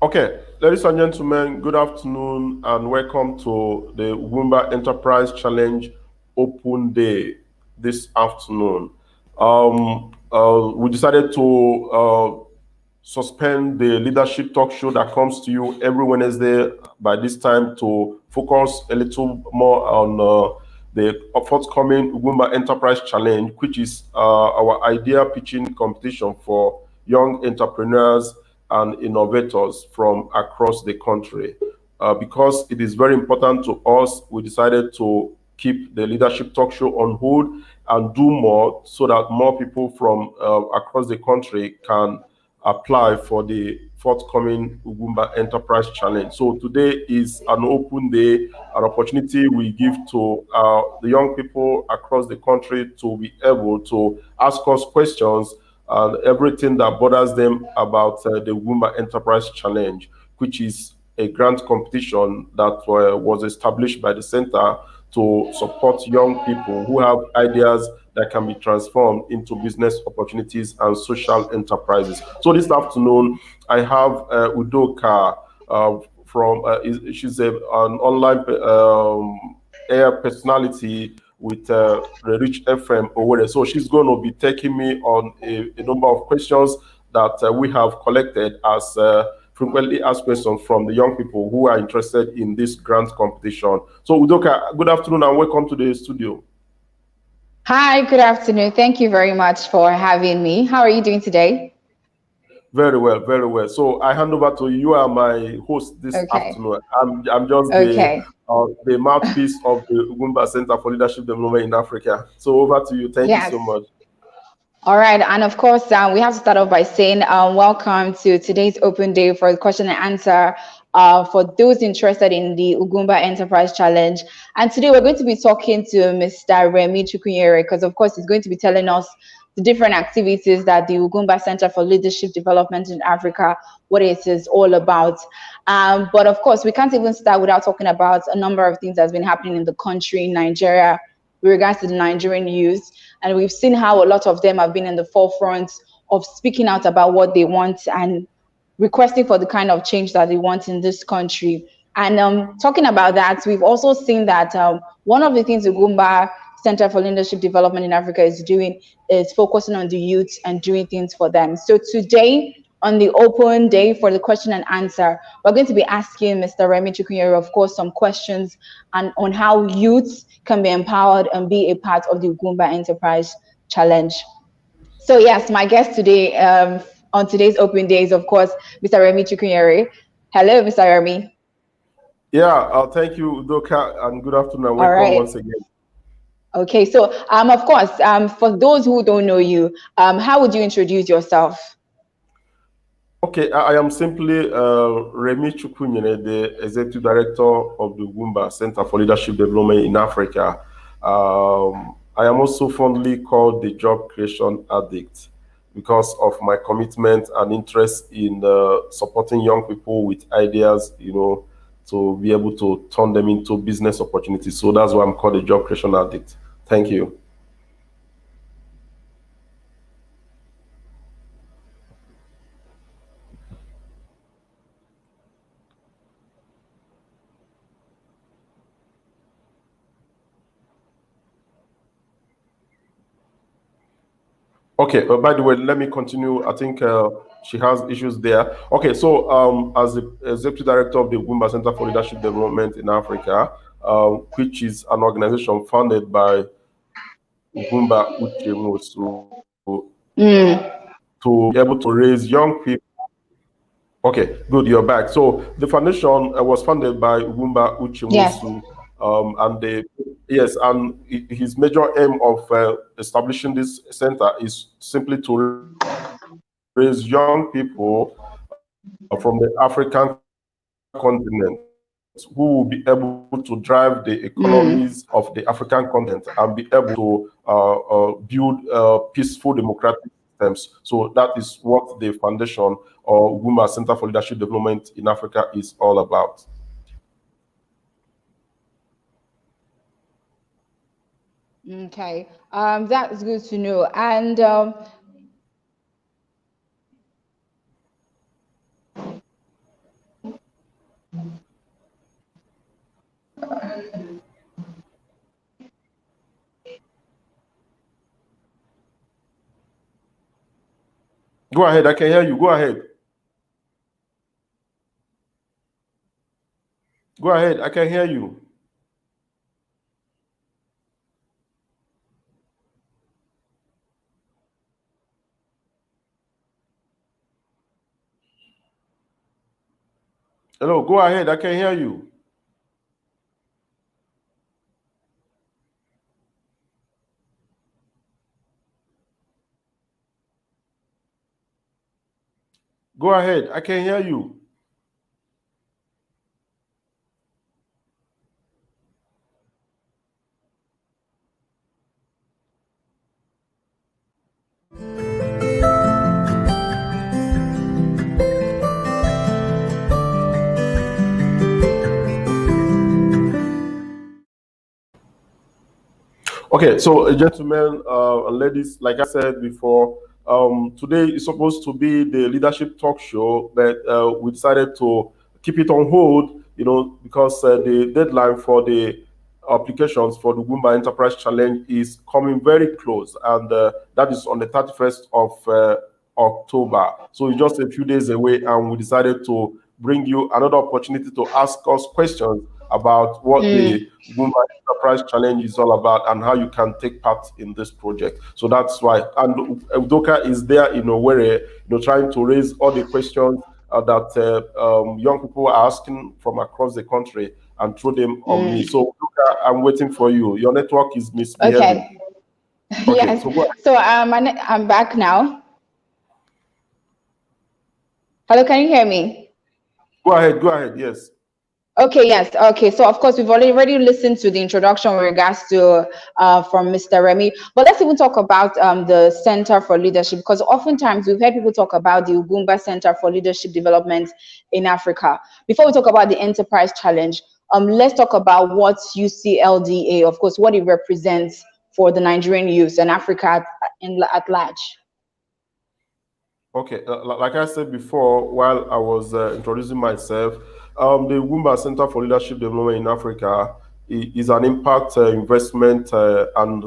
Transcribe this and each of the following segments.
Okay, ladies and gentlemen, good afternoon and welcome to the Ugwumba Enterprise Challenge Open Day this afternoon. We decided to suspend the leadership talk show that comes to you every Wednesday by this time to focus a little more on the forthcoming Ugwumba Enterprise Challenge, which is our idea pitching competition for young entrepreneurs and innovators from across the country. Because it is very important to us, we decided to keep the leadership talk show on hold and do more so that more people from across the country can apply for the forthcoming Ugwumba Enterprise Challenge. So today is an open day, an opportunity we give to the young people across the country to be able to ask us questions and everything that bothers them about the Ugwumba Enterprise Challenge, which is a grant competition that was established by the center to support young people who have ideas that can be transformed into business opportunities and social enterprises. So this afternoon, I have Udoka she's an online air personality with the Rich FM Owerri. So she's going to be taking me on a number of questions that we have collected as frequently asked questions from the young people who are interested in this grant competition. So Udoka, good afternoon and welcome to the studio. Hi, good afternoon. Thank you very much for having me. How are you doing today? Very well, very well. So I hand over to you. You are my host this Okay. afternoon. I'm just Okay. the mouthpiece of the Ugwumba Center for Leadership Development in Africa. So over to you. Thank you so Yes. much. All right. And of course, we have to start off by saying welcome to today's open day for the question and answer for those interested in the Ugwumba Enterprise Challenge. And today we're going to be talking to Mr. Remy Chukwunyere because, of course, he's going to be telling us the different activities that the Ugwumba Center for Leadership Development in Africa, what it is all about. But of course, we can't even start without talking about a number of things that's been happening in the country, in Nigeria, with regards to the Nigerian youth. And we've seen how a lot of them have been in the forefront of speaking out about what they want and requesting for the kind of change that they want in this country. And talking about that, we've also seen that one of the things the Ugwumba Center for Leadership Development in Africa is doing is focusing on the youth and doing things for them. So today, on the open day for the question and answer, we're going to be asking Mr. Remy Chukwunyere, of course, some questions on how youth can be empowered and be a part of the Ugwumba Enterprise Challenge. So yes, my guest today on today's open day is, of course, Mr. Remy Chukwunyere. Hello, Mr. Remy. Yeah, thank you, Udoka, and good afternoon and All welcome right. once again. Okay, so of course, for those who don't know you, how would you introduce yourself? Okay, I am simply Remy Chukwunyere, the Executive Director of the Ugwumba Center for Leadership Development in Africa. I am also fondly called the job creation addict because of my commitment and interest in supporting young people with ideas, to be able to turn them into business opportunities. So that's why I'm called the job creation addict. Thank you. Okay, by the way, let me continue. I think she has issues there. Okay, so as the executive director of the Ugwumba Center for Leadership Development in Africa, which is an organization founded by Ugwumba Mm, to be able to raise young people. Okay, good, you're back. So the foundation was founded by Ugwumba yes. Uchemusu, and yes, and his major aim of establishing this center is simply to raise young people from the African continent who will be able to drive the economies Mm, of the African continent and be able to build peaceful democratic systems. So that is what the foundation or Ugwumba Center for Leadership Development in Africa is all about. okay. That's good to know. And Go ahead. I can hear you. Go ahead. Go ahead. I can hear you. Hello. Go ahead. I can hear you. Go ahead. I can hear you. Okay, so gentlemen and ladies, like I said before, today is supposed to be the leadership talk show, but we decided to keep it on hold, because the deadline for the applications for the Ugwumba Enterprise Challenge is coming very close, and that is on the 31st of October. So it's just a few days away, and we decided to bring you another opportunity to ask us questions about what the Ugwumba Enterprise Challenge is all about and how you can take part in this project. So that's why. And Udoka is there in Owerri, trying to raise all the questions that young people are asking from across the country and throw them on me. So Udoka, I'm waiting for you. Your network is misbehaving. Okay. Yes. So I'm back now. Hello, can you hear me? Go ahead. Go ahead. Yes. Okay, yes. Okay, so of course we've already listened to the introduction with regards to from Mr. Remy, but let's even talk about the Center for Leadership, because oftentimes we've heard people talk about the Ugwumba Center for Leadership Development in Africa. Before we talk about the Enterprise Challenge, let's talk about what UCLDA, of course, what it represents for the Nigerian youth and Africa at large. Okay, like I said before, while I was introducing myself, the Ugwumba Center for Leadership Development in Africa is an impact investment and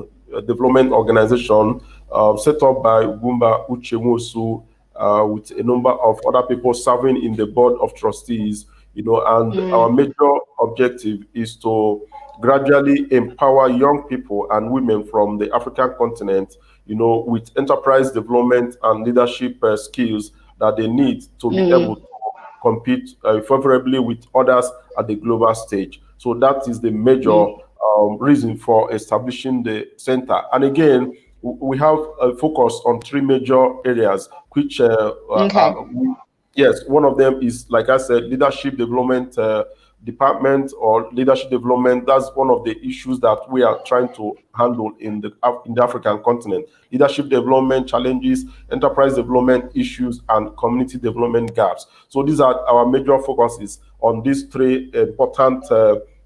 development organization set up by Ugwumba Uchenwosu with a number of other people serving in the board of trustees. And our major objective is to gradually empower young people and women from the African continent, with enterprise development and leadership skills that they need to be able to compete favorably with others at the global stage. So that is the major reason for establishing the center. And again, we have a focus on three major areas, which yes, one of them is, like I said, leadership development department or leadership development. That's one of the issues that we are trying to handle in the African continent. Leadership development challenges, enterprise development issues, and community development gaps. So these are our major focuses on these three important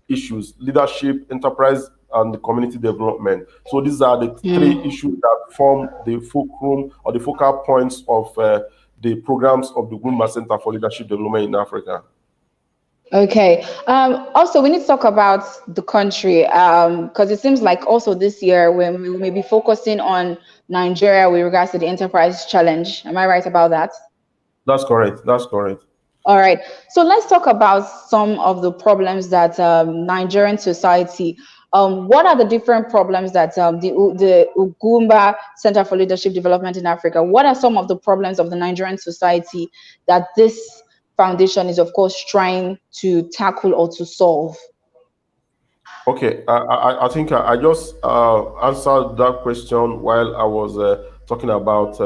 issues: leadership, enterprise, and the community development. So these are the three issues that form the fulcrum or the focal points of the programs of the Ugwumba Center for Leadership Development in Africa. Okay. Also, we need to talk about the country, because it seems like also this year we may be focusing on Nigeria with regards to the Enterprise Challenge. Am I right about that? That's correct. That's correct. All right. So let's talk about some of the problems that Nigerian society. What are the different problems that the Ugwumba Center for Leadership Development in Africa? What are some of the problems of the Nigerian society that this foundation is, of course, trying to tackle or to solve? Okay, I think I just answered that question while I was talking about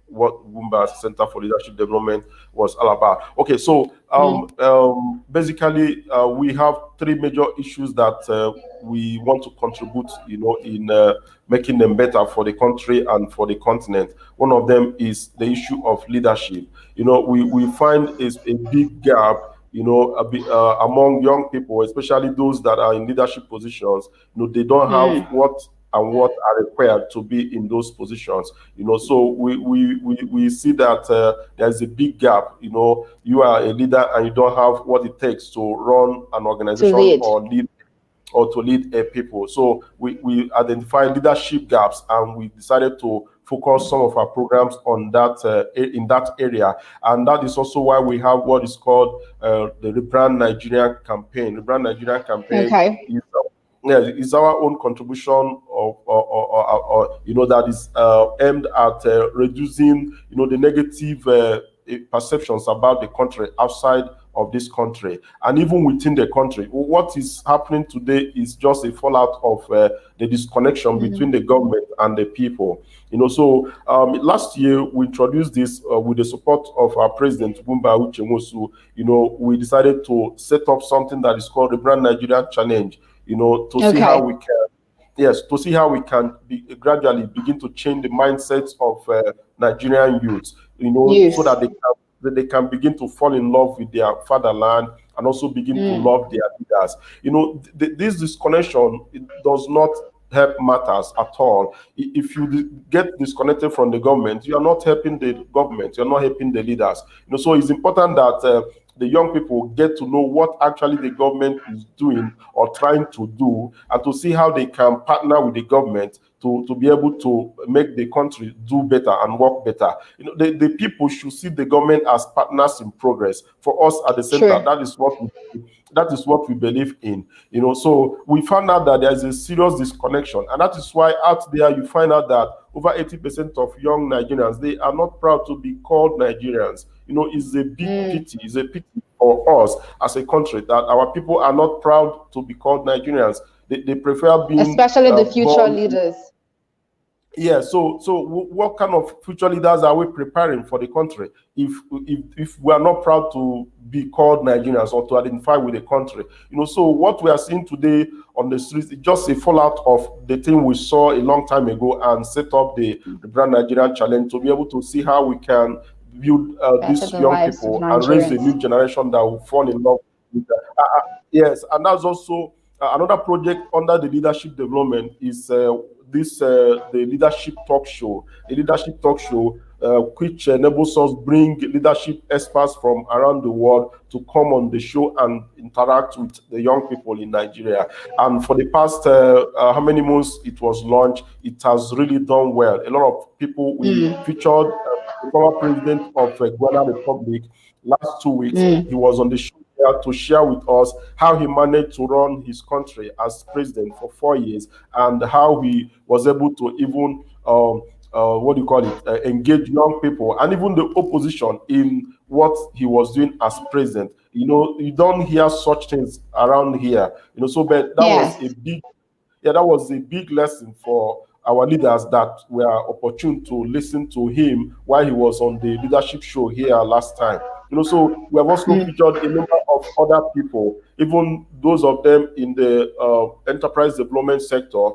what Ugwumba Center for Leadership Development was all about. Okay, so basically we have three major issues that we want to contribute, in making them better for the country and for the continent. One of them is the issue of leadership. We find is a big gap, among young people, especially those that are in leadership positions. They don't have what are required to be in those positions. So we see that there's a big gap. You are a leader and you don't have what it takes to run an organization or lead or to lead a people. So we identified leadership gaps, and we decided to focus some of our programs on that in that area. And that is also why we have what is called the Rebrand Nigeria campaign. The Rebrand Nigeria campaign Okay. is yeah, it's our own contribution or that is aimed at reducing the negative perceptions about the country outside of this country and even within the country. What is happening today is just a fallout of the disconnection between the government and the people. So last year we introduced this with the support of our president Ugwumba Enterprise. We decided to set up something that is called the Brand Nigeria Challenge. To see how we can, yes, to see how we can gradually begin to change the mindsets of Nigerian youths, Yes. so that they can begin to fall in love with their fatherland and also begin to love their leaders. This disconnection, it does not help matters at all. If you get disconnected from the government, you are not helping the government, you're not helping the leaders. So it's important that the young people get to know what actually the government is doing or trying to do, and to see how they can partner with the government to be able to make the country do better and work better. The people should see the government as partners in progress. For us at the center, Sure. that is what we believe in. So we found out that there is a serious disconnection, and that is why out there you find out that over 80% of young Nigerians, they are not proud to be called Nigerians. It's a big pity. It's a pity for us as a country that our people are not proud to be called Nigerians. They prefer being Especially the future born. leaders. Yeah, so what kind of future leaders are we preparing for the country if we are not proud to be called Nigerians or to identify with the country? So what we are seeing today on the streets is just a fallout of the thing we saw a long time ago and set up the Brand Nigerian Challenge to be able to see how we can build these young people and raise a new generation that will fall in love with that. Yes, and that's also another project under the leadership development is the leadership talk show. A leadership talk show which enables us bring leadership experts from around the world to come on the show and interact with the young people in Nigeria. And for the past how many months it was launched, it has really done well. A lot of people, we featured the former president of Ghana Republic last 2 weeks. He was on the show to share with us how he managed to run his country as president for 4 years, and how he was able to even engage young people and even the opposition in what he was doing as president. You don't hear such things around here. But that was a big lesson for our leaders that were opportune to listen to him while he was on the leadership show here last time. So we have also featured a number of other people, even those of them in the enterprise development sector.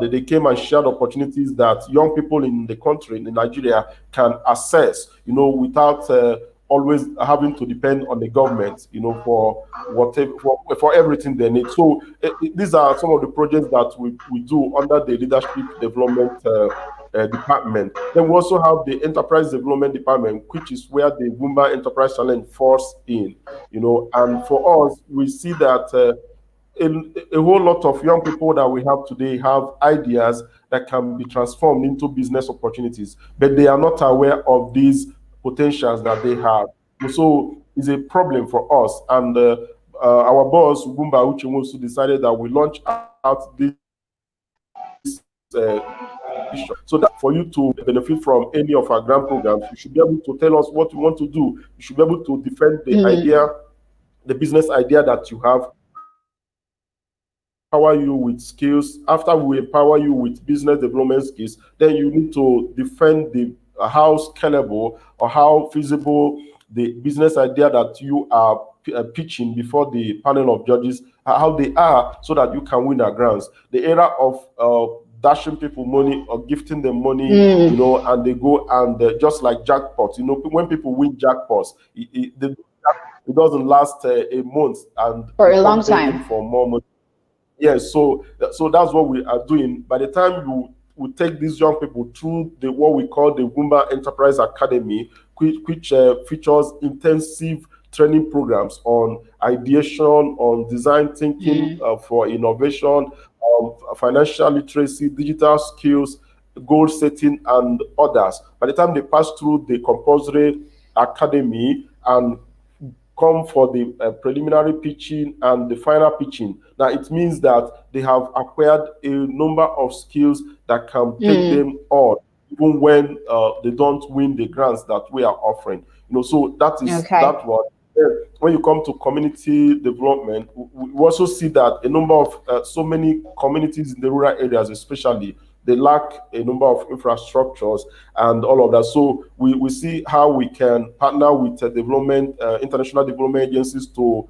They came and shared opportunities that young people in the country, in Nigeria, can access, without always having to depend on the government, for whatever, for everything they need. So these are some of the projects that we do under the leadership development department. Then we also have the enterprise development department, which is where the Ugwumba Enterprise Challenge falls in. And for us, we see that a whole lot of young people that we have today have ideas that can be transformed into business opportunities, but they are not aware of these potentials that they have. So it's a problem for us. And our boss, Ugwumba Enterprise, decided that we launch out this so that for you to benefit from any of our grant programs, you should be able to tell us what you want to do. You should be able to defend the idea, the business idea that you have. Empower you with skills. After we empower you with business development skills, then you need to defend how scalable or how feasible the business idea that you are pitching before the panel of judges, how they are, so that you can win our grants. The era of dashing people money or gifting them money, and they go and just like jackpots, when people win jackpots, it doesn't last a month and for a long time for more money. Yes, so that's what we are doing. By the time you take these young people through what we call the Ugwumba Enterprise Academy, which features intensive training programs on ideation, on design thinking, for innovation, financial literacy, digital skills, goal setting, and others. By the time they pass through the compulsory academy and come for the preliminary pitching and the final pitching, now it means that they have acquired a number of skills that can take them on, even when they don't win the grants that we are offering. So that is that one. When you come to community development, we also see that a number of so many communities in the rural areas, especially, they lack a number of infrastructures and all of that. So we see how we can partner with international development agencies to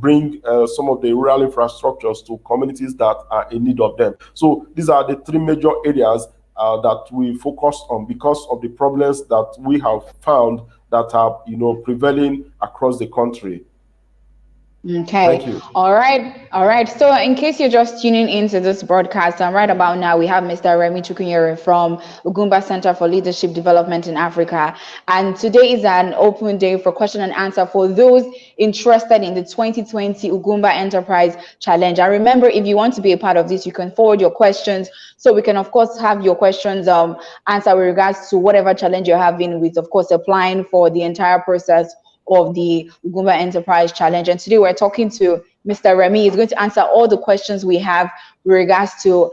bring some of the rural infrastructures to communities that are in need of them. So these are the three major areas that we focus on because of the problems that we have found that are prevailing across the country. Okay. Thank you. All right. So in case you're just tuning into this broadcast, right about now we have Mr. Remy Chukwunyere from Ugwumba Center for Leadership Development in Africa. And today is an open day for question and answer for those interested in the 2020 Ugwumba Enterprise Challenge. And remember, if you want to be a part of this, you can forward your questions so we can, of course, have your questions answered with regards to whatever challenge you're having with, of course, applying for the entire process of the Ugwumba Enterprise Challenge. And today we're talking to Mr. Remy. He's going to answer all the questions we have with regards to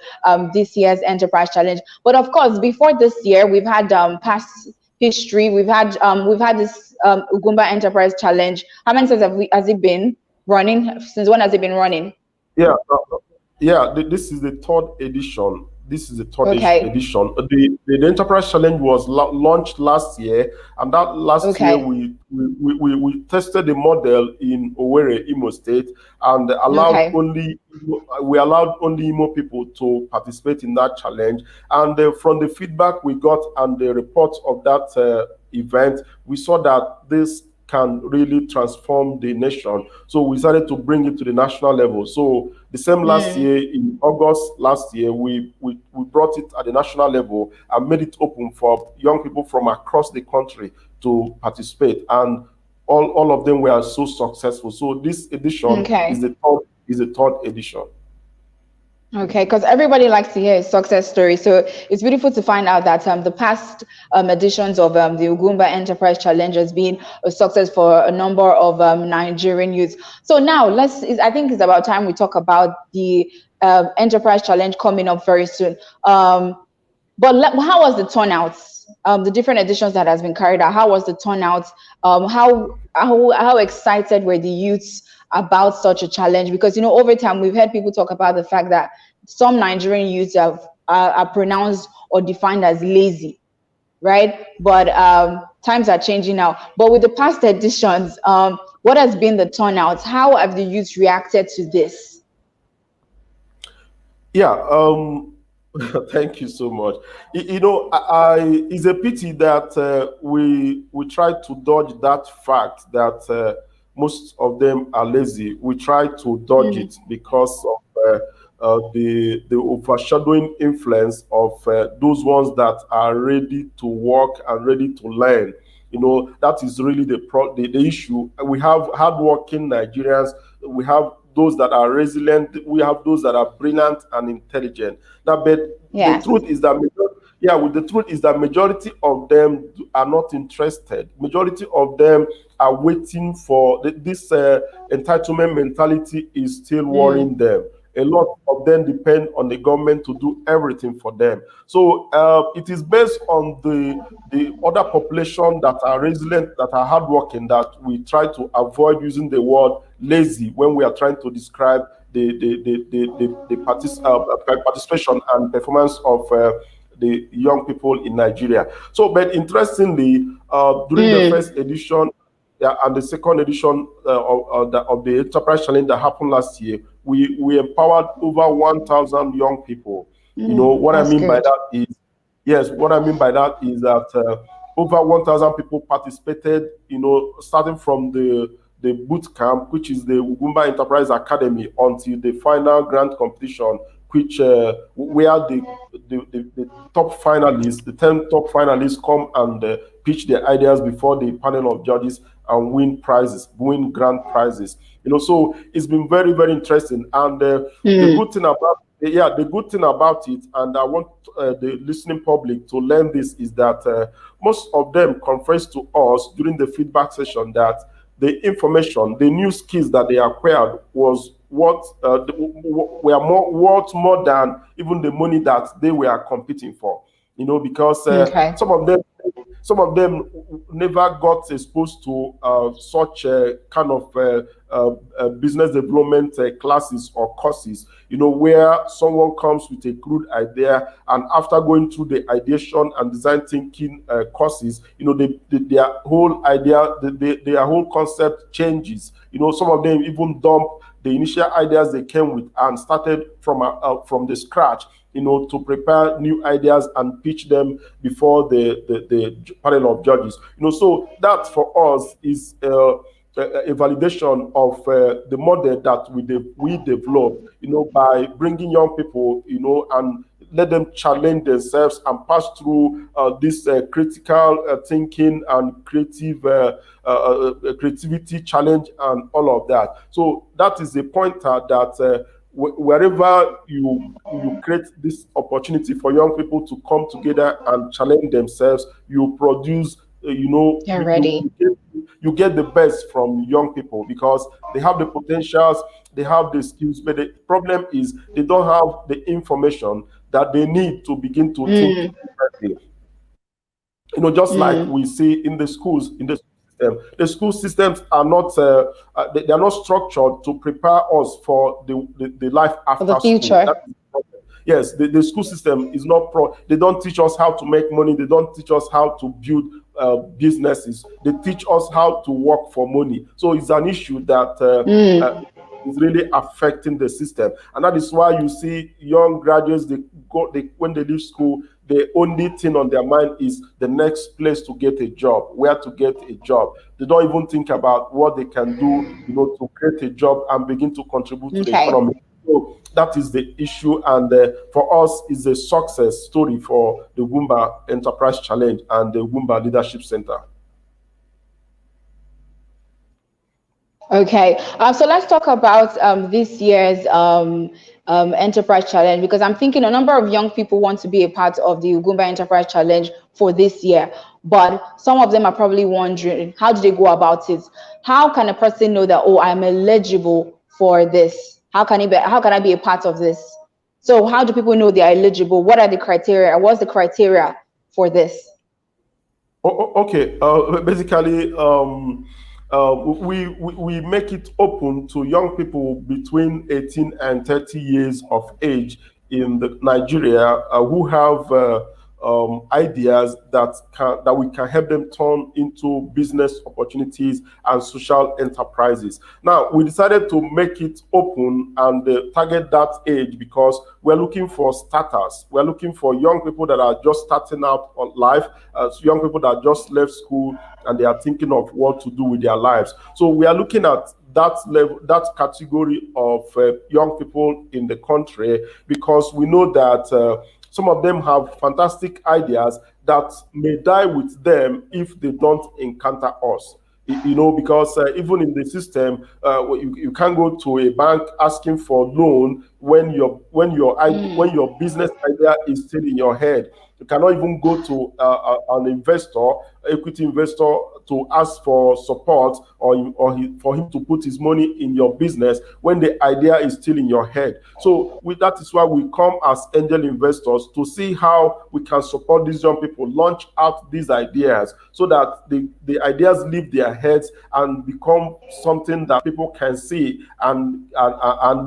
this year's Enterprise Challenge. But of course, before this year, we've had past history. We've had this Ugwumba Enterprise Challenge. How many times has it been running? Since when has it been running? This is the third edition. Edition. The Enterprise Challenge was launched last year, and that last year we tested the model in Owerri, Imo State, and allowed only Imo people to participate in that challenge. And from the feedback we got and the reports of that event, we saw that this can really transform the nation. So we decided to bring it to the national level. So the same last year, in August last year, we brought it at the national level and made it open for young people from across the country to participate. And all of them were so successful. So this edition is the third edition. Okay, because everybody likes to hear a success story. So it's beautiful to find out that the past editions of the Ugwumba Enterprise Challenge has been a success for a number of Nigerian youths. So now I think it's about time we talk about the Enterprise Challenge coming up very soon. But how was the turnout? The different editions that has been carried out, how was the turnout? How excited were the youths about such a challenge? Because over time we've heard people talk about the fact that some Nigerian youths are pronounced or defined as lazy, right? But times are changing now. But with the past editions, what has been the turnout? How have the youths reacted to this? Thank you so much. It's a pity that we try to dodge that fact that most of them are lazy. We try to dodge it because of the overshadowing influence of those ones that are ready to work and ready to learn. That is really the issue. We have hardworking Nigerians. We have those that are resilient. We have those that are brilliant and intelligent. The truth is that majority of them are not interested. Majority of them are waiting for this entitlement mentality is still worrying them. A lot of them depend on the government to do everything for them. So it is based on the other population that are resilient, that are hardworking, that we try to avoid using the word lazy when we are trying to describe the participation and performance of the young people in Nigeria. So, but interestingly, during the first edition and the second edition of the Enterprise Challenge that happened last year, we empowered over 1,000 young people. What I mean by that is that over 1,000 people participated. Starting from the boot camp, which is the Ugwumba Enterprise Academy, until the final grand competition, which where the top finalists, the 10 top finalists come and pitch their ideas before the panel of judges and win prizes, win grand prizes. So it's been very, very interesting. And the good thing about the good thing about it, and I want the listening public to learn this, is that most of them confessed to us during the feedback session that the information, the new skills that they acquired was what were worth more than even the money that they were competing for. Because some of them never got exposed to such a kind of business development classes or courses, where someone comes with a crude idea, and after going through the ideation and design thinking courses, their whole idea, their whole concept changes. Some of them even dump the initial ideas they came with and started from the scratch, to prepare new ideas and pitch them before the panel of judges. So that for us is a validation of the model that we developed, by bringing young people, and let them challenge themselves and pass through this critical thinking and creativity challenge and all of that. So that is a pointer that wherever you create this opportunity for young people to come together and challenge themselves, you produce, you get the best from young people, because they have the potentials, they have the skills, but the problem is they don't have the information that they need to begin to think differently. Just like we see in the schools, in the school systems are not they are not structured to prepare us for the life after the future. School. Yes, the school system is not they don't teach us how to make money. They don't teach us how to build businesses. They teach us how to work for money. So it's an issue that is really affecting the system, and that is why you see young graduates, when they leave school, the only thing on their mind is the next place to get a job, where to get a job. They don't even think about what they can do, to create a job and begin to contribute to the economy. So that is the issue, and for us, is a success story for the Ugwumba Enterprise Challenge and the Ugwumba Leadership Center. Okay, so let's talk about this year's Enterprise Challenge, because I'm thinking a number of young people want to be a part of the Ugwumba Enterprise Challenge for this year, but some of them are probably wondering, how do they go about it? How can a person know that, oh, I'm eligible for this? How can I be a part of this? So how do people know they are eligible? What are the criteria? What's the criteria for this? Okay, basically, we make it open to young people between 18 and 30 years of age in Nigeria who have ideas that we can help them turn into business opportunities and social enterprises. Now, we decided to make it open and target that age because we're looking for starters. We're looking for young people that are just starting out on life, young people that just left school and they are thinking of what to do with their lives. So we are looking at that level, that category of young people in the country, because we know that some of them have fantastic ideas that may die with them if they don't encounter us. Because even in the system, you can't go to a bank asking for loan when your business idea is still in your head. You cannot even go to an investor, equity investor, to ask for support or for him to put his money in your business when the idea is still in your head. So that is why we come as angel investors to see how we can support these young people launch out these ideas so that the ideas leave their heads and become something that people can see and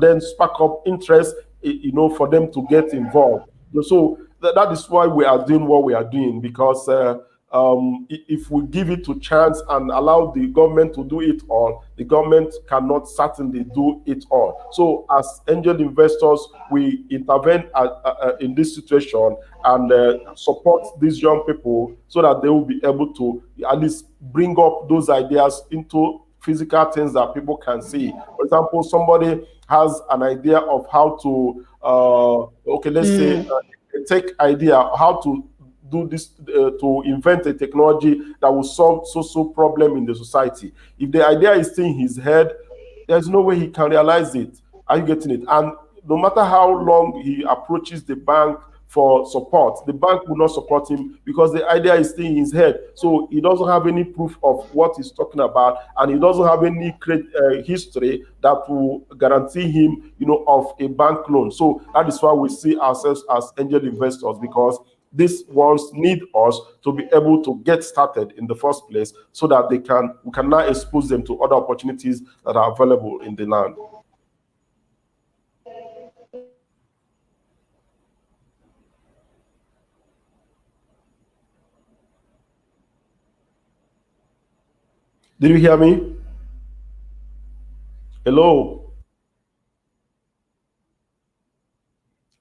then spark up interest, for them to get involved. So that is why we are doing what we are doing, because if we give it to chance and allow the government to do it all, the government cannot certainly do it all. So as angel investors, we intervene in this situation and support these young people so that they will be able to at least bring up those ideas into physical things that people can see. For example, somebody has an idea of how to, let's say, take idea how to do this, to invent a technology that will solve social problem in the society. If the idea is still in his head, there's no way he can realize it. Are you getting it? And no matter how long he approaches the bank for support, the bank will not support him because the idea is still in his head. So he doesn't have any proof of what he's talking about, and he doesn't have any history that will guarantee him, of a bank loan. So that is why we see ourselves as angel investors, because these ones need us to be able to get started in the first place, so that we can now expose them to other opportunities that are available in the land. Did you hear me? Hello?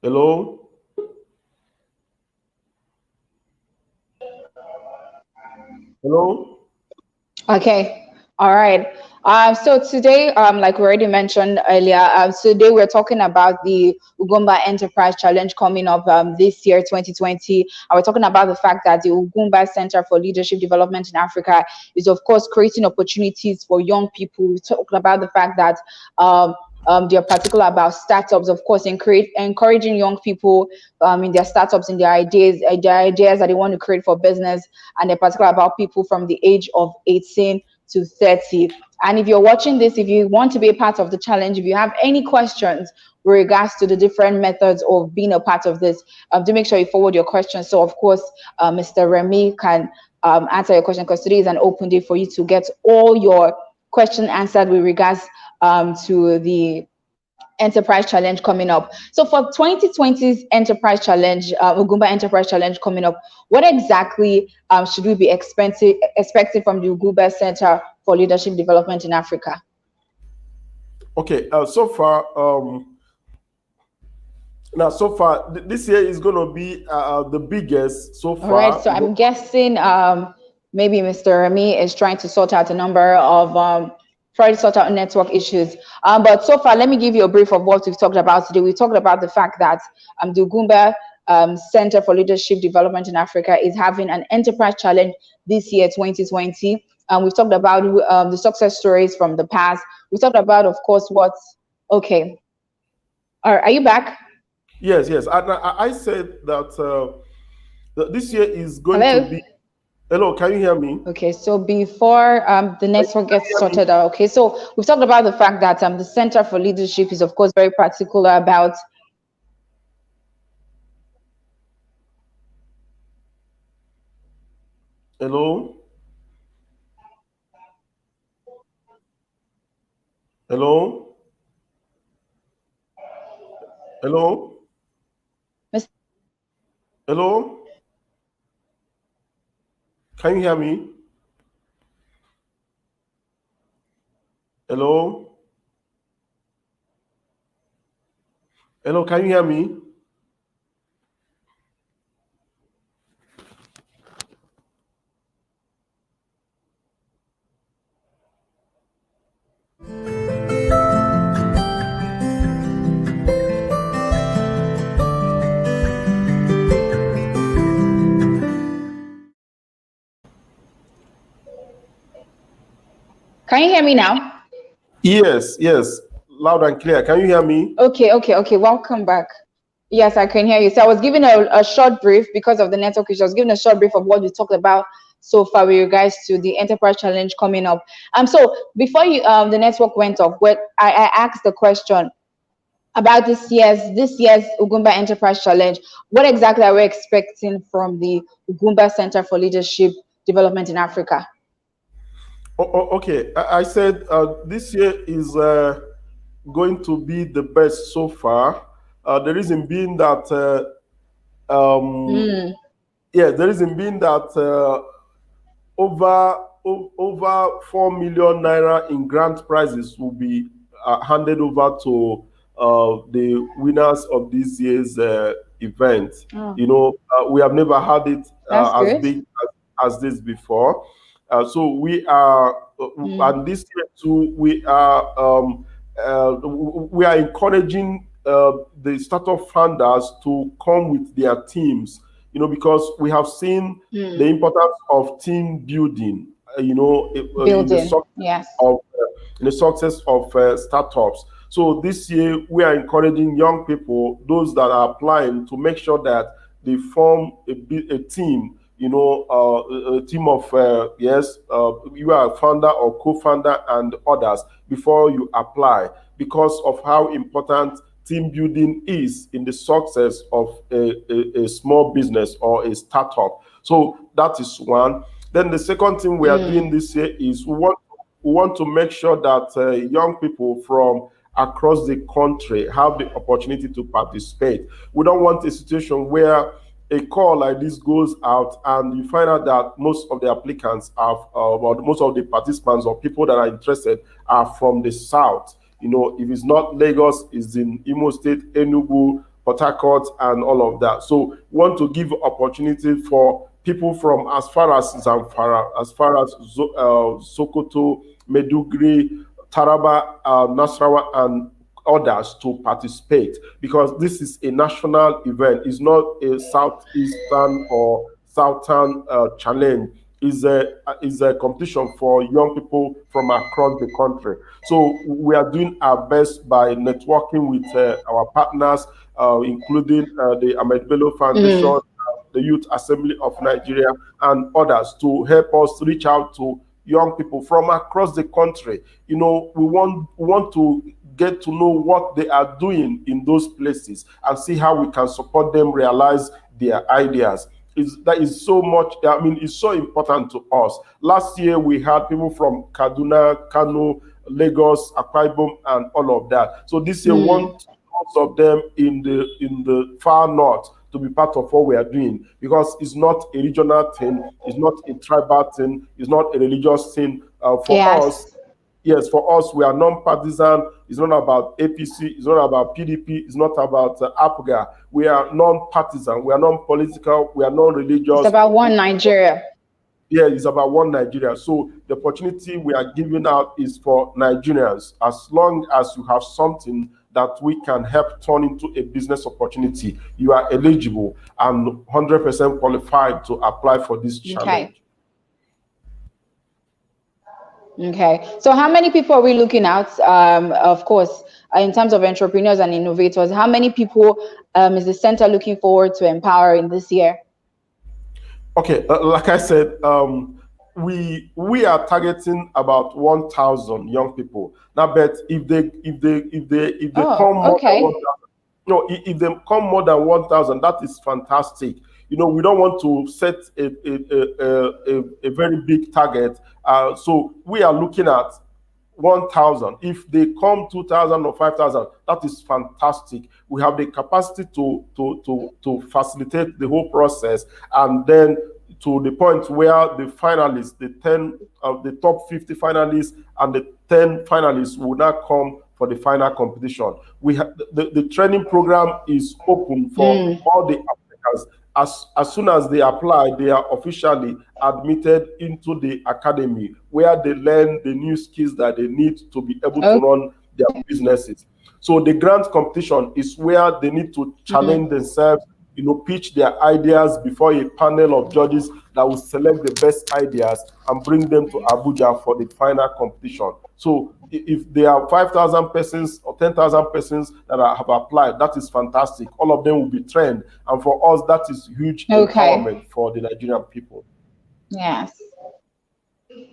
Hello? Hello? Okay. All right. So today, like we already mentioned earlier, today we're talking about the Ugwumba Enterprise Challenge coming up this year, 2020. And we're talking about the fact that the Ugwumba Center for Leadership Development in Africa is, of course, creating opportunities for young people. We talked about the fact that they're particular about startups, of course, and encouraging young people in their startups, in their ideas that they want to create for business, and they're particular about people from the age of 18 to 30. And if you're watching this, if you want to be a part of the challenge, if you have any questions with regards to the different methods of being a part of this, do make sure you forward your questions. So, of course, Mr. Remy can answer your question, because today is an open day for you to get all your question answered with regards to the Enterprise Challenge coming up. So for 2020's Enterprise Challenge, Ugwumba Enterprise Challenge coming up, what exactly should we be expecting from the Ugwumba Center for Leadership Development in Africa? Okay, so far, this year is going to be the biggest so far. All right, so I'm guessing maybe Mr. Remy is trying to sort out a number of try to sort out network issues. But so far, let me give you a brief of what we've talked about today. We talked about the fact that the Ugwumba Center for Leadership Development in Africa is having an enterprise challenge this year, 2020. We've talked about the success stories from the past. We talked about, of course, okay. All right, are you back? Yes. I said that this year is going to be. Hello, can you hear me? Okay, so before the network gets sorted out, okay, so we've talked about the fact that the Center for Leadership is, of course, very particular about Hello? Hello? Hello? Hello? Can you hear me? Hello? Hello, can you hear me? Can you hear me now? Yes, loud and clear. Can you hear me? Okay. Welcome back. Yes, I can hear you. So I was giving a short brief because of the network issue. I was giving a short brief of what we talked about so far with regards to the Enterprise Challenge coming up. So before the network went off, I asked the question about this year's Ugwumba Enterprise Challenge. What exactly are we expecting from the Ugwumba Center for Leadership Development in Africa? Okay, I said this year is going to be the best so far. The reason being that the reason being that over 4 million naira in grant prizes will be handed over to the winners of this year's event. We have never had it as big as this before. So we are, and this year too, we are encouraging the startup founders to come with their teams, because we have seen the importance of team building, in Building, yes. in the success of startups. So this year we are encouraging young people, those that are applying, to make sure that they form a team. A team of you are a founder or co-founder and others before you apply, because of how important team building is in the success of a small business or a startup. So that is one. Then the second thing we are doing this year is we want to make sure that young people from across the country have the opportunity to participate. We don't want a situation where a call like this goes out and you find out that most of the applicants or most of the participants or people that are interested are from the south. If it's not Lagos, it's in Imo State, Enugu, Port Harcourt, and all of that. So we want to give opportunity for people from as far as Zamfara, as far as Sokoto, Meduguri, Taraba, Nasarawa, and others to participate, because this is a national event. It's not a southeastern or southern challenge. Is a competition for young people from across the country. So we are doing our best by networking with our partners, including the Ahmed Bello Foundation, the Youth Assembly of Nigeria, and others, to help us reach out to young people from across the country. We want to get to know what they are doing in those places and see how we can support them realize their ideas. That is so much, it's so important to us. Last year we had people from Kaduna, Kano, Lagos, Akwa Ibom, and all of that. So this year we want most of them in the far north to be part of what we are doing, because it's not a regional thing, it's not a tribal thing, it's not a religious thing. For us, we are non-partisan. It's not about APC, it's not about PDP, it's not about APGA. We are non-partisan, we are non-political, we are non-religious. It's about one Nigeria. Yeah, it's about one Nigeria. So the opportunity we are giving out is for Nigerians. As long as you have something that we can help turn into a business opportunity, you are eligible and 100% qualified to apply for this challenge. Okay. So how many people are we looking at? Of course, in terms of entrepreneurs and innovators, how many people is the center looking forward to empower in this year? Okay, like I said, we are targeting about 1,000 young people. Now, but if they come more than 1,000, if they come more than 1,000, that is fantastic. We don't want to set a very big target. So we are looking at 1,000. If they come 2,000 or 5,000, that is fantastic. We have the capacity to facilitate the whole process, and then to the point where the finalists, the top 50 finalists and the 10 finalists will now come for the final competition. We have the training program is open for all the applicants. As soon as they apply, they are officially admitted into the academy, where they learn the new skills that they need to be able to run their businesses. So the grant competition is where they need to challenge themselves, pitch their ideas before a panel of judges that will select the best ideas and bring them to Abuja for the final competition. So if there are 5,000 persons or 10,000 persons that have applied, that is fantastic. All of them will be trained. And for us, that is huge empowerment for the Nigerian people. Yes.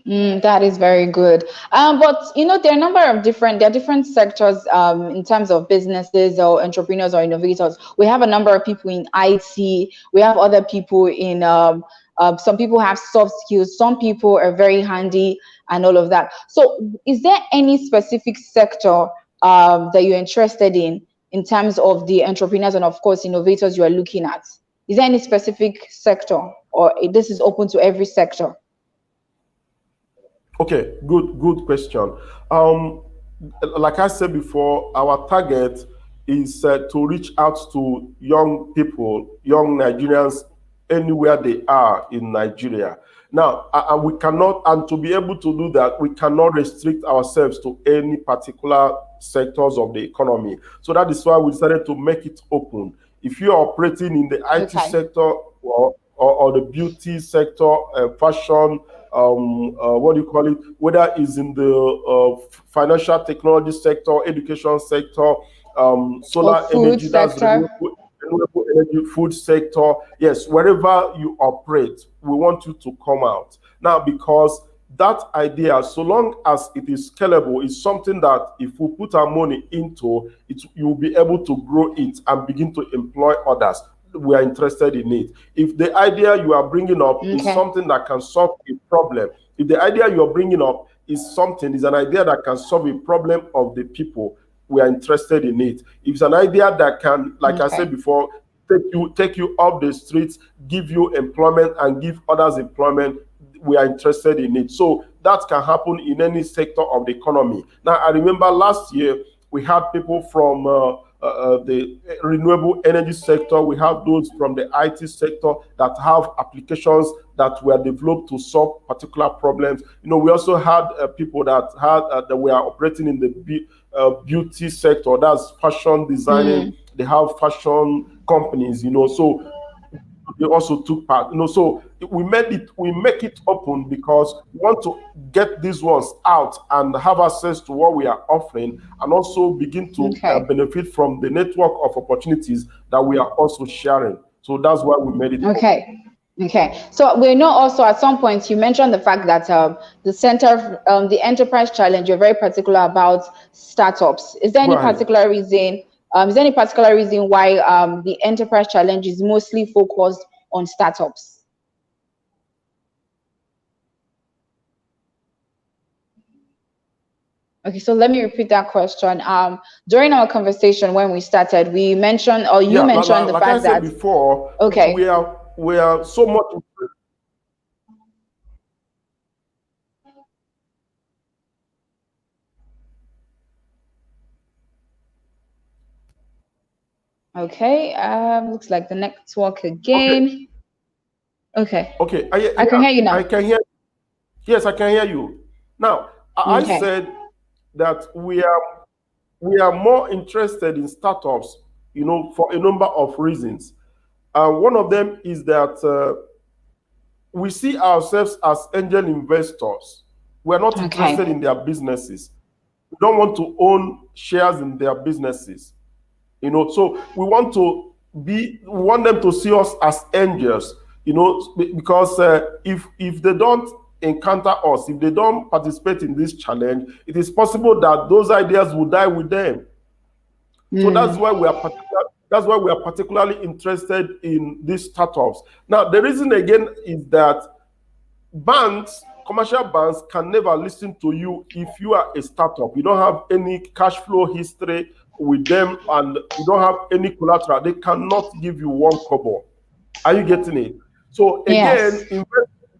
That is very good. But there are a number of different sectors in terms of businesses or entrepreneurs or innovators. We have a number of people in IT. We have other people in some people have soft skills. Some people are very handy and all of that. So is there any specific sector that you're interested in terms of the entrepreneurs and of course innovators you are looking at? Is there any specific sector, or this is open to every sector? Okay, good question. Like I said before, our target is to reach out to young people, young Nigerians, anywhere they are in Nigeria. Now, we cannot, and to be able to do that, we cannot restrict ourselves to any particular sectors of the economy. So that is why we decided to make it open. If you're operating in the IT Okay. sector or the beauty sector, fashion, what do you call it? Whether it's in the financial technology sector, education sector, Or solar food energy, that's sector. renewable energy, food sector. Yes, wherever you operate, we want you to come out. Now, because that idea, so long as it is scalable, is something that if we put our money into it, you'll be able to grow it and begin to employ others. We are interested in it. If the idea you are bringing up is Okay. something that can solve a problem, if the idea you're bringing up is an idea that can solve a problem of the people, we are interested in it. If it's an idea that can, like I said Okay. before, take you off the streets, give you employment and give others employment, we are interested in it. So that can happen in any sector of the economy. Now, I remember last year we had people from the renewable energy sector. We have those from the IT sector that have applications that were developed to solve particular problems. We also had people that were operating in the beauty sector. That's fashion designing. They have fashion companies. So they also took part. So we make it open because we want to get these ones out and have access to what we are offering, and also begin to Okay. benefit from the network of opportunities that we are also sharing. So that's why we made it open. Okay. Okay. So we know also at some point you mentioned the fact that the enterprise challenge, you're very particular about startups. Is there Go any ahead. particular reason? Is there any particular reason why the enterprise challenge is mostly focused on startups? Okay, so let me repeat that question. During our conversation when we started, we mentioned, or you Yeah, mentioned the like I fact said that, before, okay, we are so much. okay, looks like the network Okay, again. Okay, okay. I can Yeah, hear you I now. can hear. Yes, I can hear you. Now, I Okay, said that we are more interested in startups, for a number of reasons. One of them is that we see ourselves as angel investors. We're not interested okay, in their businesses. We don't want to own shares in their businesses. So we want them to see us as angels, because if they don't encounter us, if they don't participate in this challenge, it is possible that those ideas will die with them. So that's why we are particularly interested in these startups. Now, the reason again is that commercial banks can never listen to you if you are a startup. You don't have any cash flow history with them and you don't have any collateral. They cannot give you one kobo. Are you getting it? So yes, again,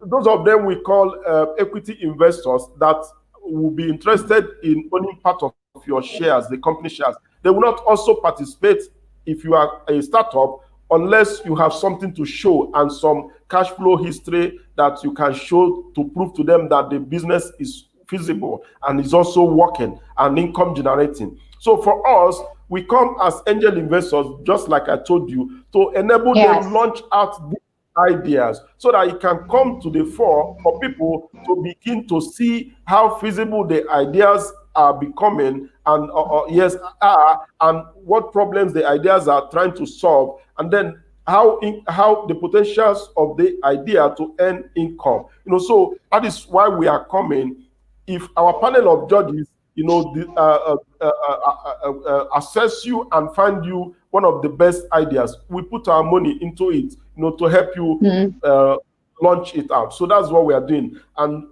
those of them we call equity investors that will be interested in owning part of your shares, the company shares. They will not also participate if you are a startup unless you have something to show and some cash flow history that you can show to prove to them that the business is feasible and is also working and income generating. So for us, we come as angel investors, just like I told you, to enable them yes, launch out these ideas so that it can come to the fore for people to begin to see how feasible the ideas are becoming and yes are, and what problems the ideas are trying to solve, and then how the potentials of the idea to earn income. So that is why we are coming. If our panel of judges, assess you and find you one of the best ideas, we put our money into it, to help you launch it out. So that's what we are doing, and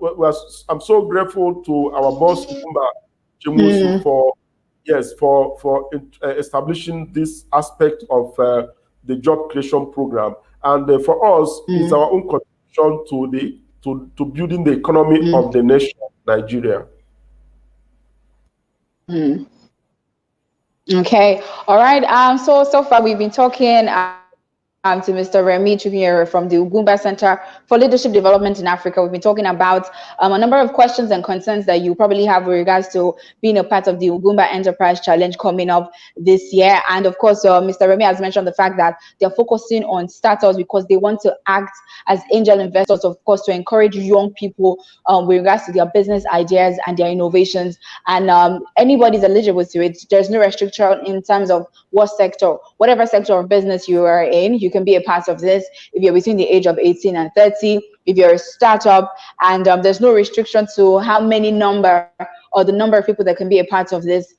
I'm so grateful to our boss Ugwumba Chemusu for establishing this aspect of the job creation program, and for us, it's our own contribution to building the economy of the nation, Nigeria. okay, all right. So far we've been talking. to Mr. Remy Chukwunyere from the Ugwumba Center for Leadership Development in Africa. We've been talking about a number of questions and concerns that you probably have with regards to being a part of the Ugwumba Enterprise Challenge coming up this year. And of course, Mr. Remy has mentioned the fact that they're focusing on startups because they want to act as angel investors, of course, to encourage young people with regards to their business ideas and their innovations. And anybody's eligible to it. There's no restriction in terms of what sector, whatever sector of business you are in, you can be a part of this. If you're between the age of 18 and 30, if you're a startup, and there's no restriction to how many number or the number of people that can be a part of this.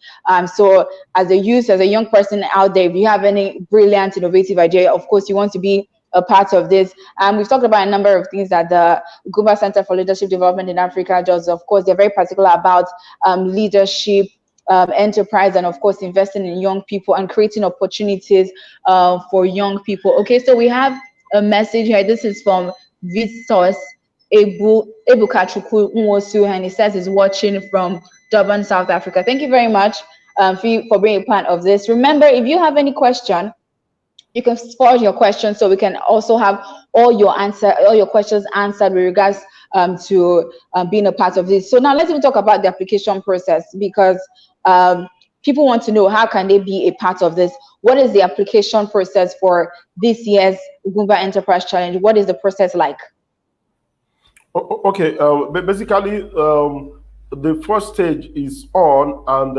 So as a youth, as a young person out there, if you have any brilliant, innovative idea, of course, you want to be a part of this. We've talked about a number of things that the Ugwumba Center for Leadership Development in Africa does. Of course, they're very particular about leadership, enterprise, and of course investing in young people and creating opportunities for young people. Okay, so we have a message here. This is from Visos Ebuka Chukwu, and he says he's watching from Durban, South Africa. Thank you very much for being a part of this. Remember, if you have any question, you can forward your questions so we can also have all your questions answered with regards to being a part of this. So now let's even talk about the application process, because people want to know how can they be a part of this. What is the application process for this year's Ugwumba Enterprise Challenge? What is the process like? Okay, basically, the first stage is on, and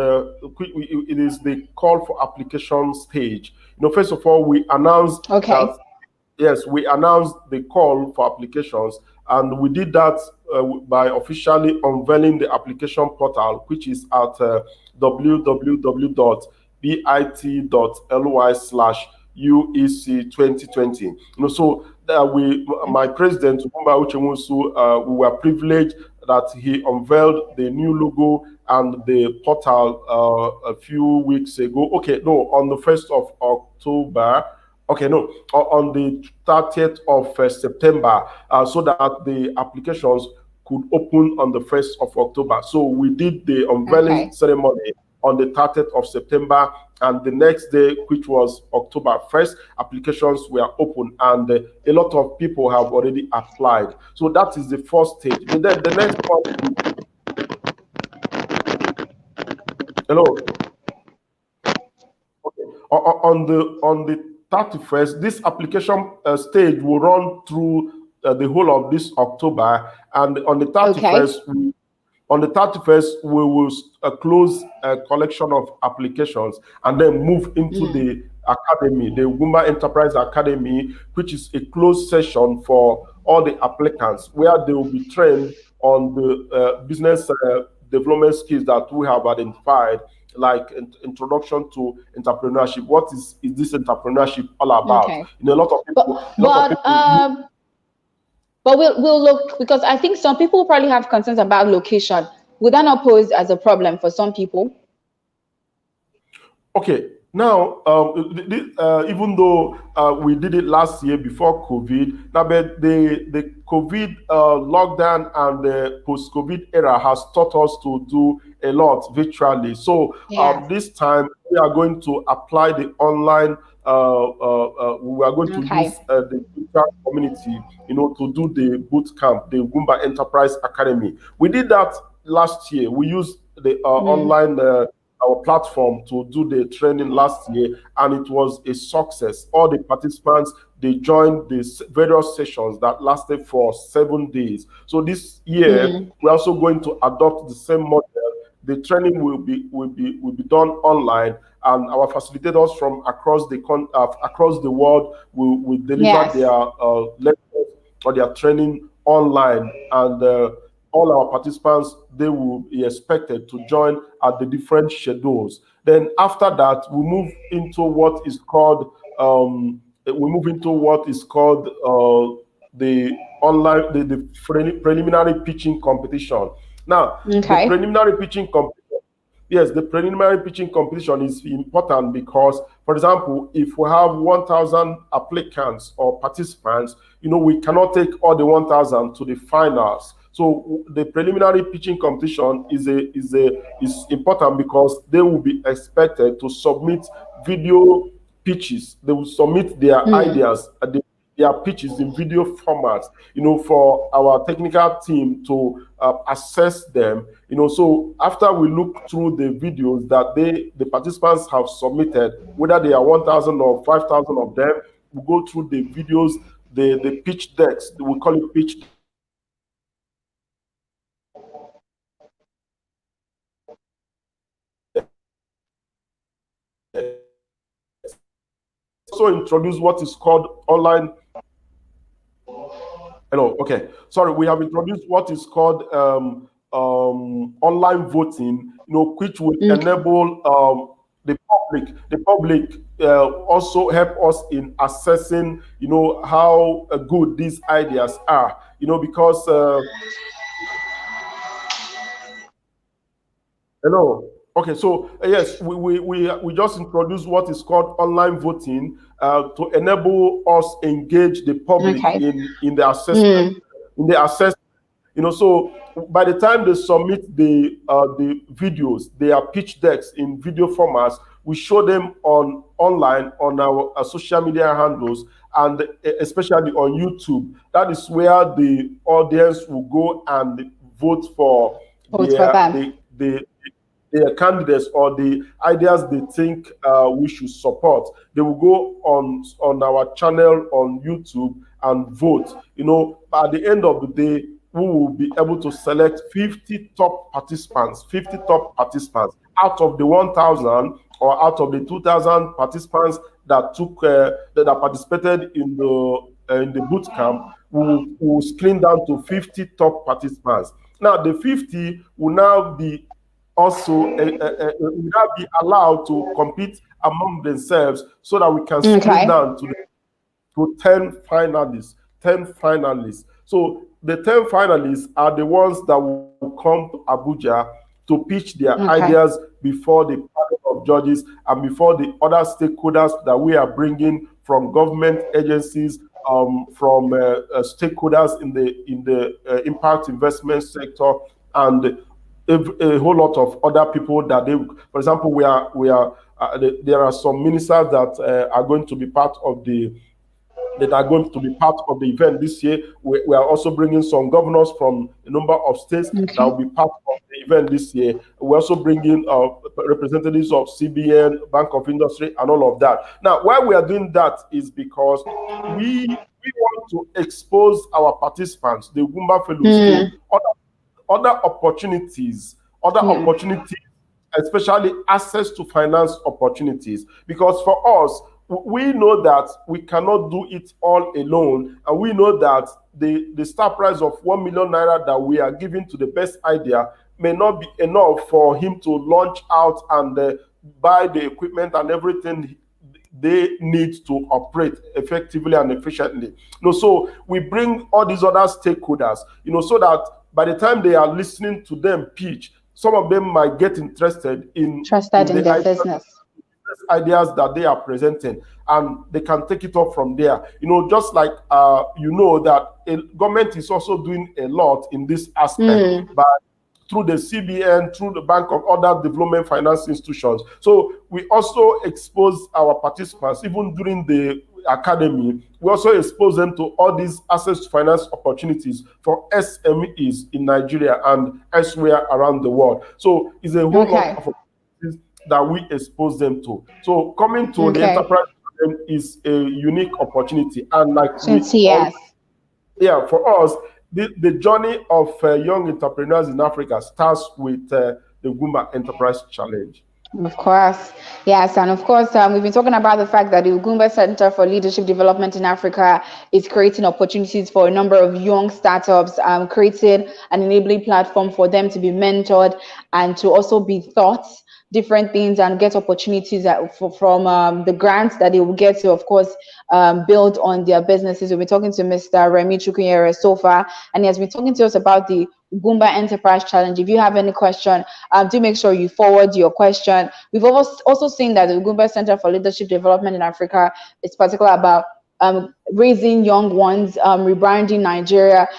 it is the call for application stage. First of all, we announced that, yes, we announced the call for applications, and we did that by officially unveiling the application portal, which is at www.bit.ly/UEC 2020. So my president, Ugwumba Enterprise, we were privileged that he unveiled the new logo and the portal a few weeks ago. Okay, no, on the 1st of October. Okay, no, on the 30th of September, so that the applications could open on the 1st of October. So we did the unveiling ceremony on the 30th of September, and the next day, which was October 1st, applications were open, and a lot of people have already applied. So that is the first stage. And then the next part. Hello. Okay. On the 31st, this application stage will run through the whole of this October, and on the 31st, we will close a collection of applications and then move into the academy, the Ugwumba Enterprise Academy, which is a closed session for all the applicants, where they will be trained on the business development skills that we have identified, like introduction to entrepreneurship. What is this entrepreneurship all about? A lot of people. But we'll look, because I think some people probably have concerns about location. Would that not pose as a problem for some people? Okay, now even though we did it last year before COVID, now but the COVID lockdown and the post-COVID era has taught us to do a lot virtually. So this time we are going to apply the online. We are going to use the digital community, to do the boot camp, the Ugwumba Enterprise Academy. We did that last year. We used the online our platform to do the training last year, and it was a success. All the participants, they joined these various sessions that lasted for 7 days. So this year we're also going to adopt the same model. The training will be done online, and our facilitators from across the world will deliver their lectures or their training online, and all our participants, they will be expected to join at the different schedules. Then after that, we move into what is called the online the preliminary pitching competition. Now, the preliminary pitching competition, yes, the preliminary pitching competition is important because, for example, if we have 1,000 applicants or participants, we cannot take all the 1,000 to the finals. So the preliminary pitching competition is important because they will be expected to submit video pitches. They will submit their ideas, their pitches in video format, for our technical team to assess them. So after we look through the videos that the participants have submitted, whether they are 1,000 or 5,000 of them, we go through the videos, the pitch decks. We call it pitch. Also introduce what is called online. Hello. Okay. Sorry. We have introduced what is called online voting. Which will enable the public also help us in assessing. How good these ideas are. Because. Hello. Okay, so yes, we just introduced what is called online voting to enable us engage the public in the assessment. So by the time they submit the videos, their pitch decks in video formats, we show them online on our social media handles, and especially on YouTube. That is where the audience will go and vote for the candidates or the ideas they think we should support. They will go on our channel on YouTube and vote. At the end of the day, we will be able to select 50 top participants out of the 1,000 or out of the 2,000 participants that participated in the boot camp. We will screen down to 50 top participants. Now, the 50 will now be will now be allowed to compete among themselves, so that we can screen down to 10 finalists. 10 finalists. So the 10 finalists are the ones that will come to Abuja to pitch their ideas before the panel of judges and before the other stakeholders that we are bringing from government agencies, from stakeholders in the impact investment sector, and a whole lot of other people that for example, there are some ministers that are going to be part of the event this year. We are also bringing some governors from a number of states that will be part of the event this year. We're also bringing representatives of CBN, Bank of Industry, and all of that. Now, why we are doing that is because we want to expose our participants, the Ugwumba Fellows, to other opportunities, especially access to finance opportunities. Because for us, we know that we cannot do it all alone, and we know that the start price of 1 million naira that we are giving to the best idea may not be enough for him to launch out and buy the equipment and everything they need to operate effectively and efficiently. So we bring all these other stakeholders, so that by the time they are listening to them pitch, some of them might get interested in their business ideas that they are presenting, and they can take it up from there. Just like that government is also doing a lot in this aspect, but through the CBN, through the Bank of other development finance institutions. So we also expose our participants, even during the academy. We also expose them to all these access to finance opportunities for SMEs in Nigeria and elsewhere around the world. So it's a whole lot of opportunities that we expose them to. So coming to the enterprise is a unique opportunity, and like for us, the journey of young entrepreneurs in Africa starts with the Ugwumba Enterprise Challenge. Of course, yes, and of course, we've been talking about the fact that the Ugwumba Center for Leadership Development in Africa is creating opportunities for a number of young startups, creating an enabling platform for them to be mentored and to also be taught different things and get opportunities from the grants that they will get to, of course, build on their businesses. We've been talking to Mr. Remy Chukwunyere so far, and he has been talking to us about the Ugwumba Enterprise Challenge. If you have any question, do make sure you forward your question. We've also seen that the Ugwumba Center for Leadership Development in Africa is particular about raising young ones, rebranding Nigeria,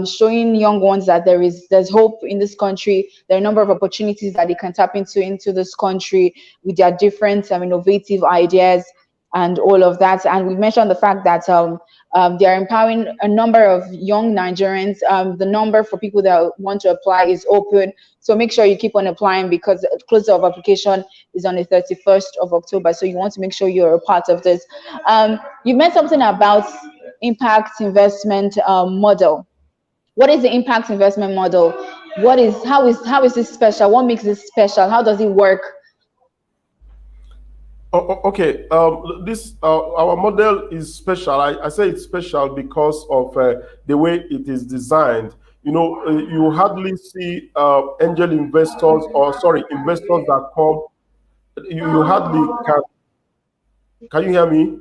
showing young ones that there's hope in this country. There are a number of opportunities that they can tap into this country with their different innovative ideas. and all of that. And we mentioned the fact that they are empowering a number of young Nigerians. The number for people that want to apply is open. So make sure you keep on applying, because the close of application is on the 31st of October. So you want to make sure you're a part of this. You meant something about impact investment model. What is the impact investment model? How is this special? What makes this special? How does it work? Okay, this our model is special. I say it's special because of the way it is designed. You hardly see angel investors, or sorry, investors that come. You hardly can. Can you hear me?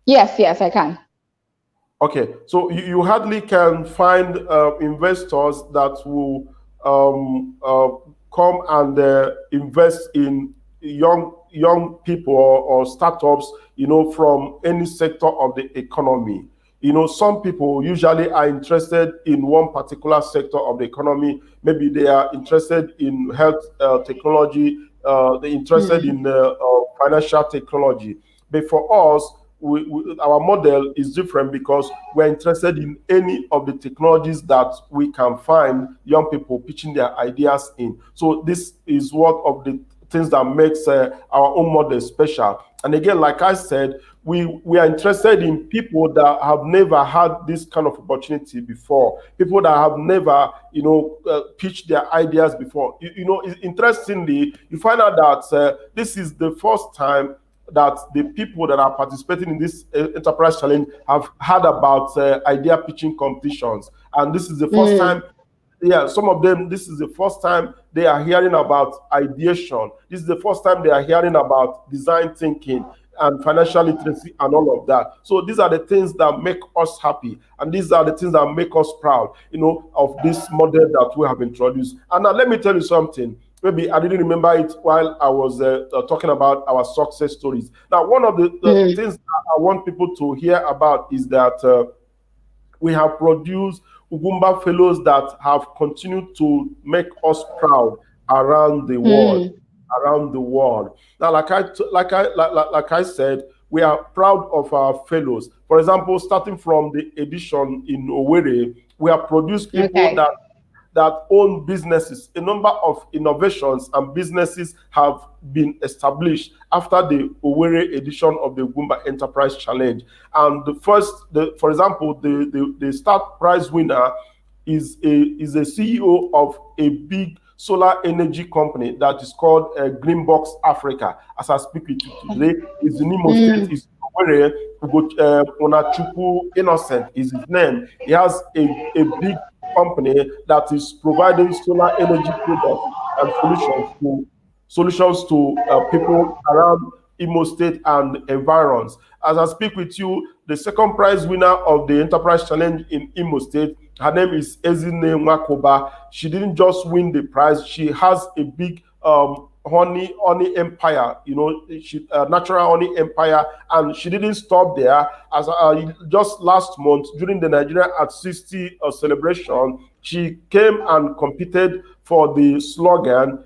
Yes, I can. Okay, so you hardly can find investors that will come and invest in young people, or startups, from any sector of the economy. Some people usually are interested in one particular sector of the economy. Maybe they are interested in health technology, they're interested in financial technology. But for us, our model is different, because we're interested in any of the technologies that we can find young people pitching their ideas in. So this is one of the things that makes our own model special. And again, like I said, we are interested in people that have never had this kind of opportunity before, people that have never, pitched their ideas before. Interestingly, you find out that this is the first time that the people that are participating in this enterprise challenge have heard about idea pitching competitions, and this is the first time. Yeah, some of them, this is the first time they are hearing about ideation. This is the first time they are hearing about design thinking and financial literacy and all of that. So these are the things that make us happy, and these are the things that make us proud, of this model that we have introduced. And now let me tell you something. Maybe I didn't remember it while I was talking about our success stories. Now, one of the things that I want people to hear about is that we have produced Ugwumba fellows that have continued to make us proud around the world. Around the world. Now, like I said, we are proud of our fellows. For example, starting from the edition in Owerri, we have produced people that own businesses. A number of innovations and businesses have been established after the Owerri edition of the Ugwumba Enterprise Challenge. And for example, the start prize winner is a CEO of a big solar energy company that is called Greenbox Africa. As I speak with you today, is in Imo State, is Owerri. Onachukwu Innocent is his name. He has a big company that is providing solar energy products and solutions to people around Imo State and environs. As I speak with you, the second prize winner of the Enterprise Challenge in Imo State, her name is Ezine Nwakoba. She didn't just win the prize; she has a big honey empire, natural honey empire, and she didn't stop there. As just last month during the Nigeria at 60 celebration, she came and competed for the slogan.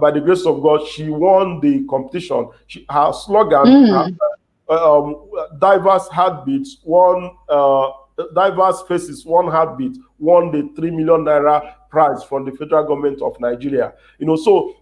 By the grace of God, she won the competition. Her slogan, diverse heartbeats, diverse faces, one heartbeat, won the 3 million naira prize from the federal government of Nigeria. So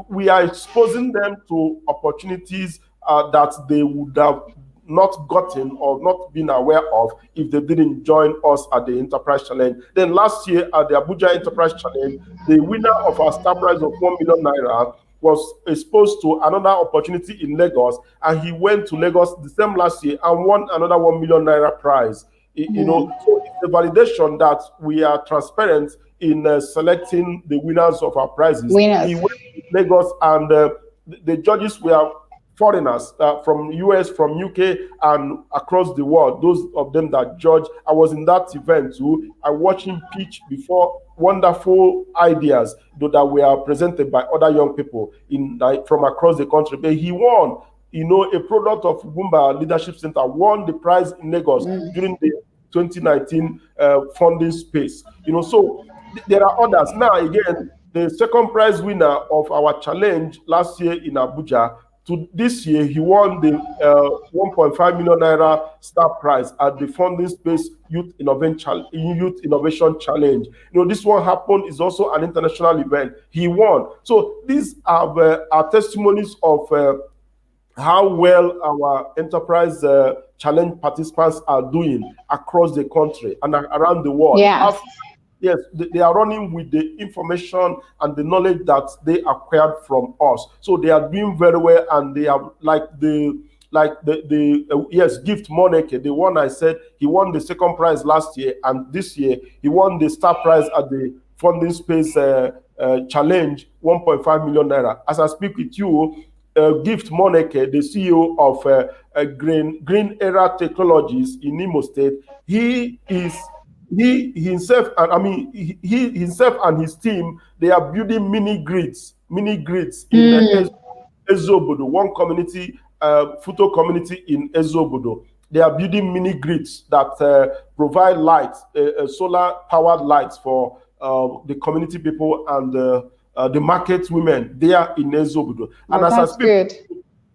we are exposing them to opportunities that they would have not gotten or not been aware of if they didn't join us at the Enterprise Challenge. Then last year at the Abuja Enterprise Challenge, the winner of our star prize of 1 million naira was exposed to another opportunity in Lagos, and he went to Lagos the same last year and won another 1 million naira prize. So it's a validation that we are transparent in selecting the winners of our prizes. He went to Lagos, and the judges were foreigners from US, from UK, and across the world. Those of them that judge, I was in that event too. I watched him pitch before wonderful ideas that were presented by other young people from across the country. But he won. A product of Ugwumba Leadership Center won the prize in Lagos during the 2019 funding space. So there are others. Now, again, the second prize winner of our challenge last year in Abuja To this year, he won the 1.5 million naira star prize at the Funding Space Youth Innovation Challenge. This one happened, is also an international event. He won. So these are testimonies of how well our enterprise challenge participants are doing across the country and around the world. Yes. Yes, they are running with the information and the knowledge that they acquired from us. So they are doing very well, and they are yes, Gift Moneke, the one I said, he won the second prize last year, and this year he won the star prize at the Funding Space Challenge, 1.5 million naira. As I speak with you, Gift Moneke, the CEO of Green Era Technologies in Imo State, he himself and his team, they are building mini grids in Ezobodo, one community, Futo community in Ezobodo. They are building mini grids that provide lights, solar powered lights for the community people and the market women there in Ezobodo. And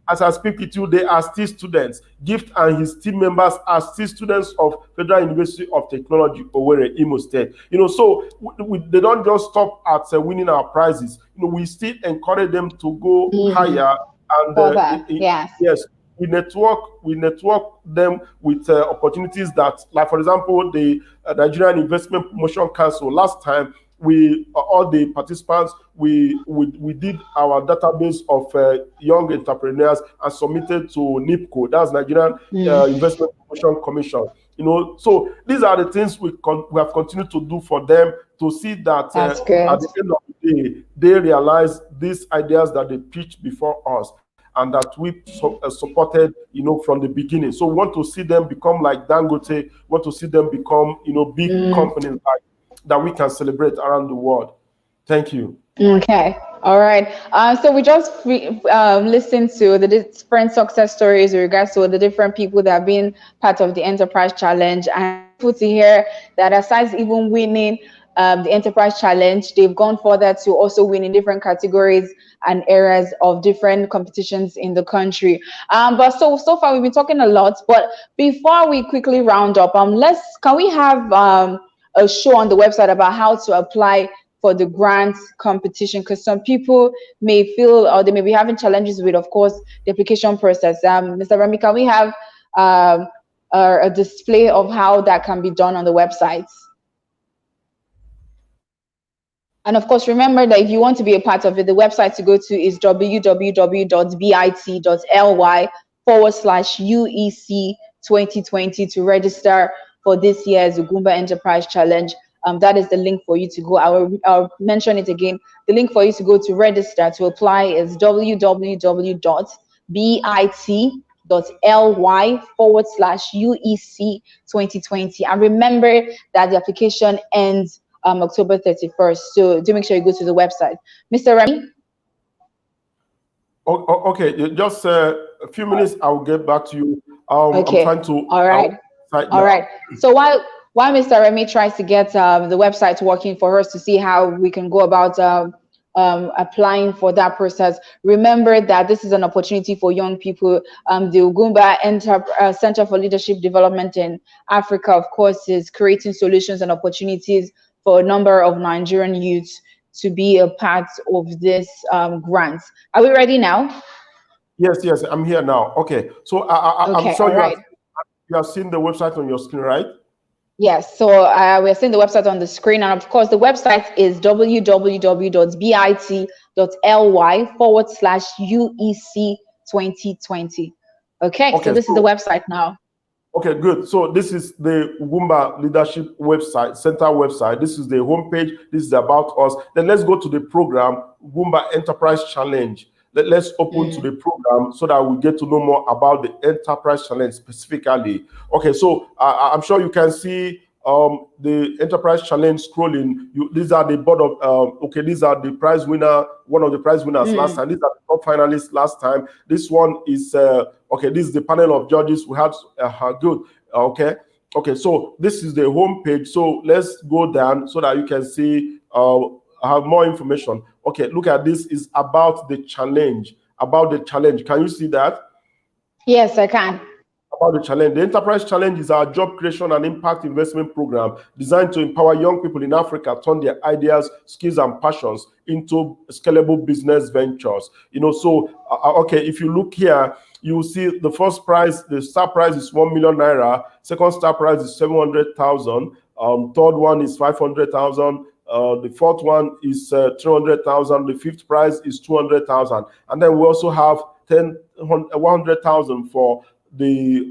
as I speak with you, they are still students. Gift and his team members are still students of Federal University of Technology, Owerri, Imo State. So they don't just stop at winning our prizes. We still encourage them to go higher. And yes, we network them with opportunities that, like for example, the Nigerian Investment Promotion Council. Last time, all the participants, we did our database of young entrepreneurs and submitted to NIPCO, that's Nigerian Investment Promotion Commission. So these are the things we have continued to do for them, to see that at the end of the day, they realize these ideas that they pitched before us and that we supported, from the beginning. So we want to see them become like Dangote, want to see them become, big companies that we can celebrate around the world. Thank you. Okay. All right. So we just listened to the different success stories with regards to the different people that have been part of the Enterprise Challenge, and people to hear that aside even winning the Enterprise Challenge, they've gone further to also win in different categories and areas of different competitions in the country. But so far we've been talking a lot. But before we quickly round up, can we have a show on the website about how to apply for the grant competition? Because some people may feel, or they may be having challenges with, of course, the application process. Mr. Remy, can we have a display of how that can be done on the website? And of course, remember that if you want to be a part of it, the website to go to is www.bit.ly/UEC 2020 to register for this year's Ugwumba Enterprise Challenge. That is the link for you to go. I'll mention it again. The link for you to go to register to apply is www.bit.ly/UEC 2020. And remember that the application ends October 31st. So do make sure you go to the website. Mr. Remy? Okay, just a few minutes, I'll get back to you. Okay. I'm trying to... All right. All right. So while Mr. Remy tries to get the website working for us to see how we can go about applying for that process, remember that this is an opportunity for young people. The Ugwumba Center for Leadership Development in Africa, of course, is creating solutions and opportunities for a number of Nigerian youths to be a part of this grant. Are we ready now? Yes, I'm here now. Okay, so I'm sure you have seen the website on your screen, right? Yes, so we're seeing the website on the screen, and of course the website is www.bit.ly/UEC 2020. Okay, so this is the website now. Okay, good. So this is the Ugwumba Leadership website, center website. This is the homepage. This is about us. Then let's go to the program, Ugwumba Enterprise Challenge. Let's open to the program so that we get to know more about the Enterprise Challenge specifically. Okay, so I'm sure you can see the Enterprise Challenge scrolling. These are the board of, these are the prize winner, one of the prize winners last time. These are the top finalists last time. This one is, this is the panel of judges. We had, good, okay, so this is the home page. So let's go down so that you can see, have more information. Okay, look at this, is about the challenge. about the challenge. Can you see that? Yes, I can. About the challenge. The Enterprise Challenge is our job creation and impact investment program designed to empower young people in Africa turn their ideas, skills, and passions into scalable business ventures. So okay, if you look here, you will see the first prize, the star prize is 1 million naira. Second star prize is 700,000. Third one is 500,000. The fourth one is 300,000. The fifth prize is 200,000. And then we also have 100,000 for the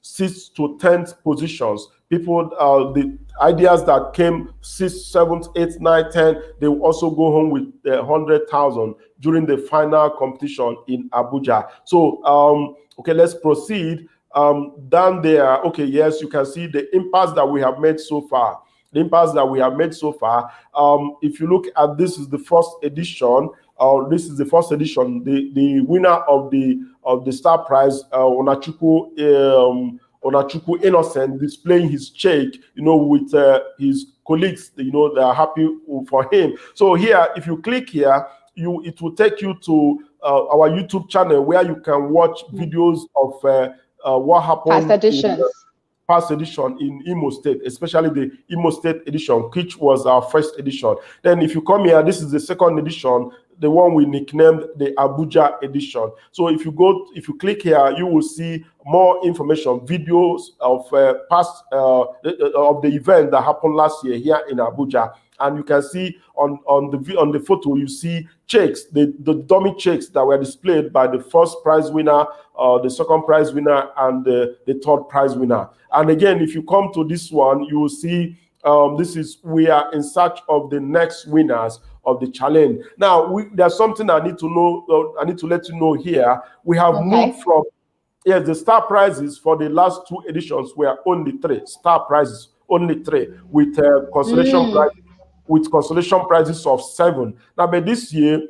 6th to 10th positions. People, the ideas that came 6th, 7th, 8th, 9th, 10th, they will also go home with 100,000 during the final competition in Abuja. So, okay, let's proceed. Down there, okay, yes, you can see the impact that we have made so far. The impacts that we have made so far. If you look at this, is the first edition. This is the first edition. The winner of the star prize, Onachukwu Innocent, displaying his check, with his colleagues. They are happy for him. So here, if you click here, it will take you to our YouTube channel where you can watch videos of what happened. Past editions. Past edition in Imo State, especially the Imo State edition, which was our first edition. Then if you come here, this is the second edition, the one we nicknamed the Abuja edition. So if you click here, you will see more information, videos of past of the event that happened last year here in Abuja. And you can see on the photo, you see checks, the dummy checks that were displayed by the first prize winner, the second prize winner, and the third prize winner. And again, if you come to this one, you will see we are in search of the next winners of the challenge. Now, there's something I need to know. I need to let you know here. We have moved from the star prizes for the last two editions were only 3 star prizes, only 3 with consolation prize. With consolation prizes of 7. Now, but this year,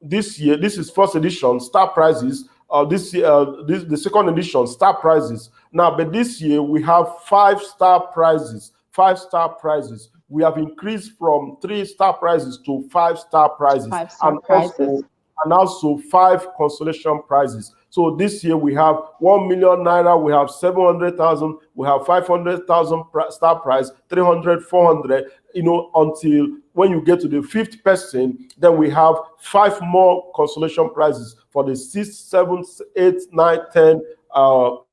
this is first edition star prizes. The second edition star prizes. Now, but this year we have 5 star prizes. 5 star prizes. We have increased from 3 star prizes to 5 star prizes. 5 star prizes. And also 5 consolation prizes. So this year we have 1 million naira, we have 700,000, we have 500,000 star prize, 300, 400, until when you get to the 5th person, then we have 5 more consolation prizes for the 6th, 7th, 8th, 9th, 10th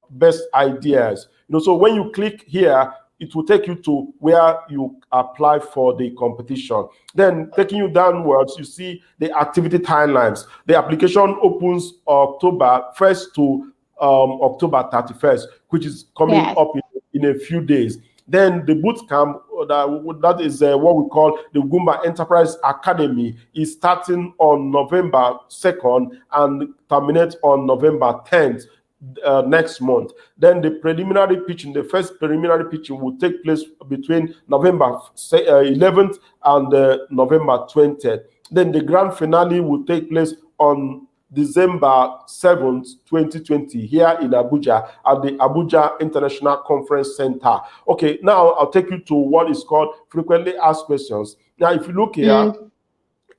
best ideas. So when you click here, it will take you to where you apply for the competition. Then taking you downwards, you see the activity timelines. The application opens October 1st to October 31st, which is coming up in a few days. Then the boot camp, that is what we call the Ugwumba Enterprise Academy, is starting on November 2nd and terminates on November 10th. Next month. Then the preliminary pitching, the first preliminary pitching will take place between November 11th and November 20th. Then the grand finale will take place on December 7th, 2020, here in Abuja at the Abuja International Conference Center. Okay, now I'll take you to what is called frequently asked questions. Now, if you look here,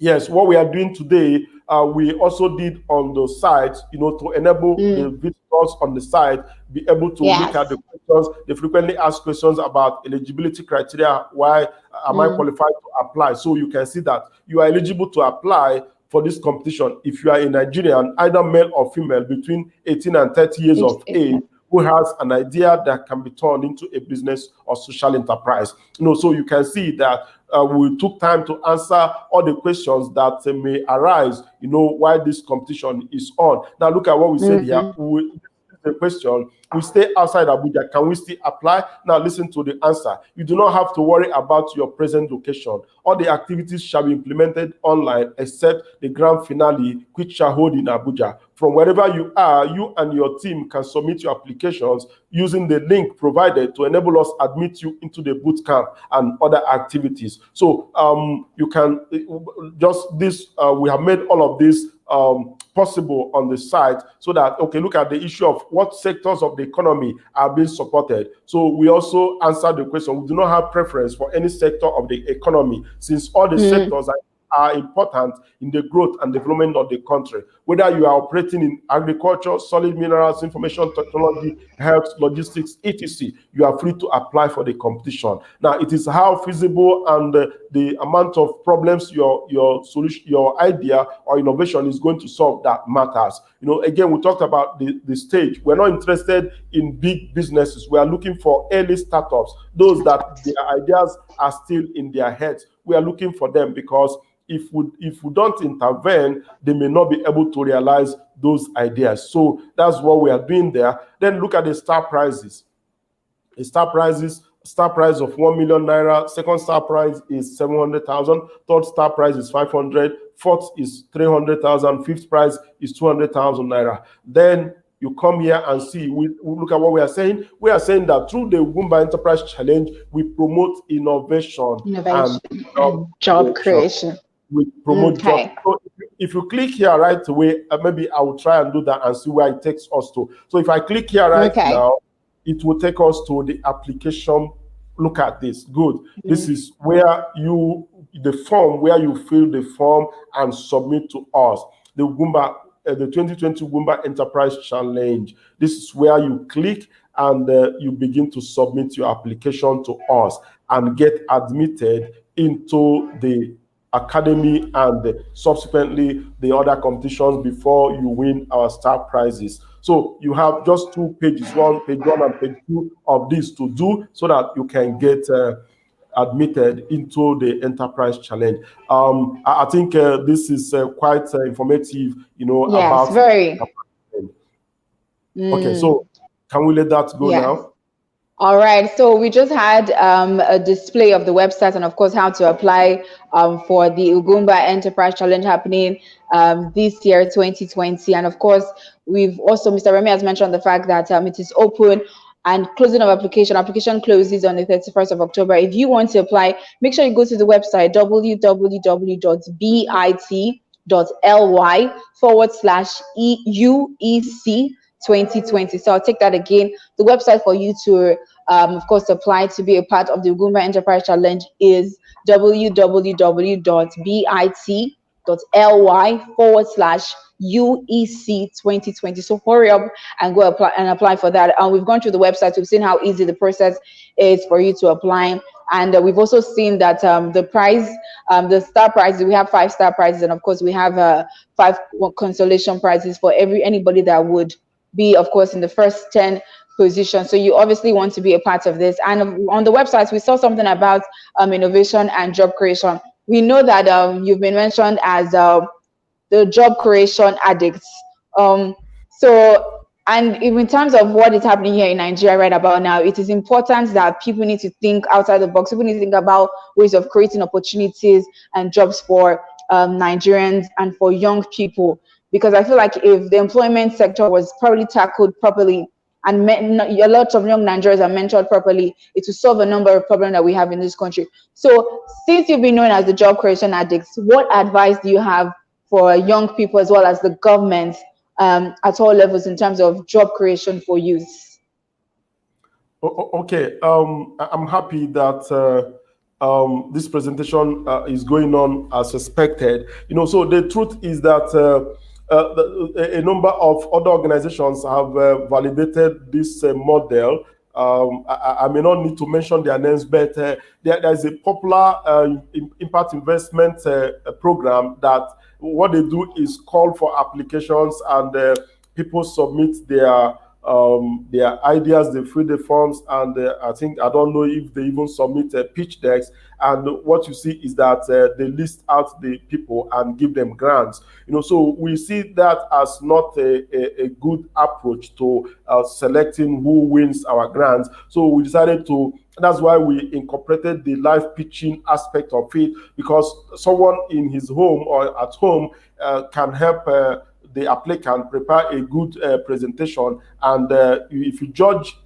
yes, what we are doing today, we also did on the site, to enable the visitors on the site be able to look at the questions, the frequently asked questions about eligibility criteria. Why am I qualified to apply? So you can see that you are eligible to apply for this competition if you are a Nigerian, either male or female, between 18 and 30 years of age, who has an idea that can be turned into a business or social enterprise. So you can see that we took time to answer all the questions that may arise, while this competition is on. Now look at what we said here. The question, we stay outside Abuja, can we still apply? Now listen to the answer. You do not have to worry about your present location. All the activities shall be implemented online except the grand finale, which shall hold in Abuja. From wherever you are, you and your team can submit your applications using the link provided to enable us admit you into the boot camp and other activities. So you can we have made all of this possible on the site, so that, okay, look at the issue of what sectors of the economy are being supported. So we also answer the question. We do not have preference for any sector of the economy, since all the sectors are important in the growth and development of the country. Whether you are operating in agriculture, solid minerals, information technology, health, logistics, etc., you are free to apply for the competition. Now, it is how feasible and the amount of problems your solution, your idea or innovation is going to solve that matters. Again, we talked about the stage. We're not interested in big businesses. We are looking for early startups, those that their ideas are still in their heads. We are looking for them because if we don't intervene, they may not be able to realize those ideas. So that's what we are doing there. Then look at the star prizes. The star prize of 1 million naira. Second star prize is 700,000. Third star prize is 500. Fourth is 300,000. Fifth prize is 200,000 naira. Then you come here and see, we look at what we are saying. We are saying that through the Ugwumba Enterprise Challenge, we promote innovation and job creation. We promote jobs. So if you click here right away, maybe I will try and do that and see where it takes us to. So if I click here right now, it will take us to the application. Look at this. Good. This is where the form where you fill the form and submit to us. The 2020 Ugwumba Enterprise Challenge. This is where you click and you begin to submit your application to us and get admitted into the academy and subsequently the other competitions before you win our star prizes. So you have just 2 pages, page one and page 2 of this to do so that you can get admitted into the Enterprise Challenge. I think this is quite informative, yes, about. Very. Okay, so can we let that go now? All right, so we just had a display of the website and of course how to apply for the Ugwumba Enterprise Challenge happening this year, 2020. And of course, we've also, Mr. Remy has mentioned the fact that it is open and closing of application closes on the 31st of October. If you want to apply, make sure you go to the website www.bit.ly/UEC 2020. So I'll take that again. The website for you to, of course, apply to be a part of the Ugwumba Enterprise Challenge is www.bit.ly/UEC 2020. So hurry up and go apply for that. We've gone through the website. We've seen how easy the process is for you to apply. And we've also seen that the prize, the star prizes, we have 5 star prizes. And of course, we have 5 consolation prizes for anybody that would be, of course, in the first 10 positions. So you obviously want to be a part of this. And on the website, we saw something about innovation and job creation. We know that you've been mentioned as the job creation addicts. And in terms of what is happening here in Nigeria right about now, it is important that people need to think outside the box. People need to think about ways of creating opportunities and jobs for Nigerians and for young people. Because I feel like if the employment sector was probably tackled properly and a lot of young Nigerians are mentored properly, it will solve a number of problems that we have in this country. So since you've been known as the job creation addicts, what advice do you have for young people as well as the government at all levels in terms of job creation for youth? Okay, I'm happy that this presentation is going on as expected. So the truth is that a number of other organizations have validated this model. I may not need to mention their names, but there's a popular impact investment program that what they do is call for applications and people submit their ideas, they fill the forms, and I don't know if they even submit pitch decks. And what you see is that they list out the people and give them grants. So we see that as not a good approach to selecting who wins our grants. So we decided to. That's why we incorporated the live pitching aspect of it, because someone in his home or at home can help the applicant prepare a good presentation, and if you judge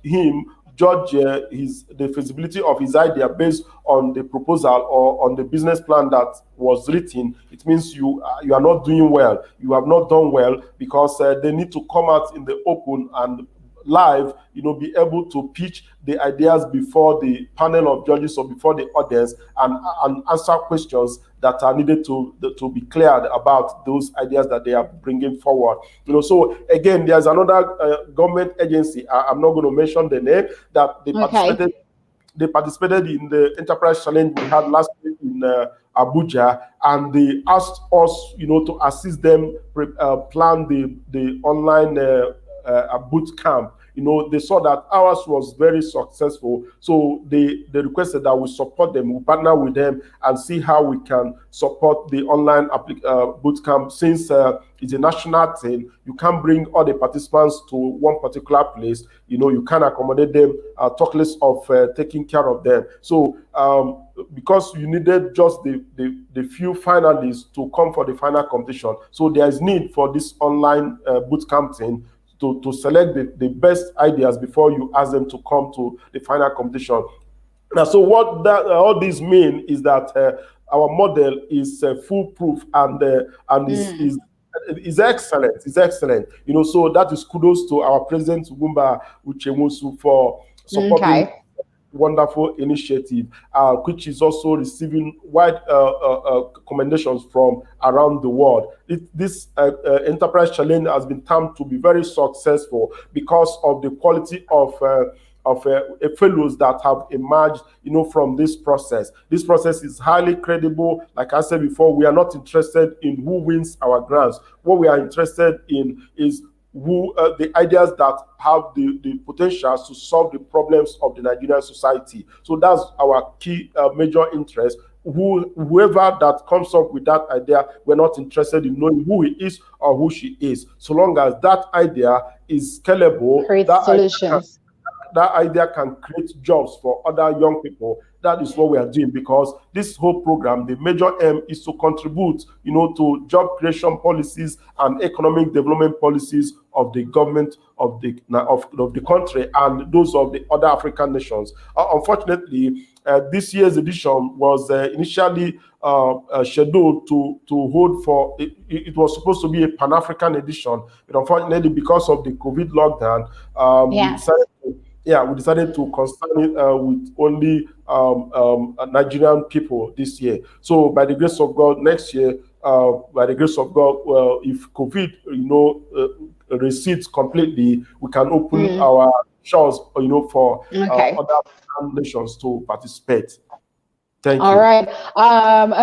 the feasibility of his idea based on the proposal or on the business plan that was written, it means you are not doing well. You have not done well, because they need to come out in the open and live, be able to pitch the ideas before the panel of judges or before the audience and answer questions that are needed to be cleared about those ideas that they are bringing forward. So again, there's another government agency, I'm not going to mention the name, that they participated in the enterprise challenge we had last week in Abuja, and they asked us, to assist them plan the online boot camp. They saw that ours was very successful, so they requested that we support them, we partner with them, and see how we can support the online boot camp. Since it's a national thing, you can't bring all the participants to one particular place. You can accommodate them, talk less of taking care of them. So because you needed just the few finalists to come for the final competition, so there is need for this online boot camp thing to select the best ideas before you ask them to come to the final competition. Now, so what all this mean is that our model is foolproof and is excellent. It's excellent. So that is kudos to our President Ugwumba Enterprise for supporting wonderful initiative, which is also receiving wide commendations from around the world. This enterprise challenge has been termed to be very successful because of the quality of fellows that have emerged, from this process. This process is highly credible. Like I said before, we are not interested in who wins our grants. What we are interested in is the ideas that have the potential to solve the problems of the Nigerian society. So that's our key major interest. Whoever that comes up with that idea, we're not interested in knowing who he is or who she is. So long as that idea is scalable, that idea can create jobs for other young people. That is what we are doing, because this whole program, the major aim is to contribute, to job creation policies and economic development policies of the government of the country and those of the other African nations. Unfortunately, this year's edition was initially scheduled to hold for. It was supposed to be a Pan-African edition, but unfortunately, because of the COVID lockdown, we decided to concern it with only Nigerian people this year. So by the grace of God, next year, by the grace of God, if COVID, recedes completely, we can open our shores, for other nations to participate. Thank you. All right.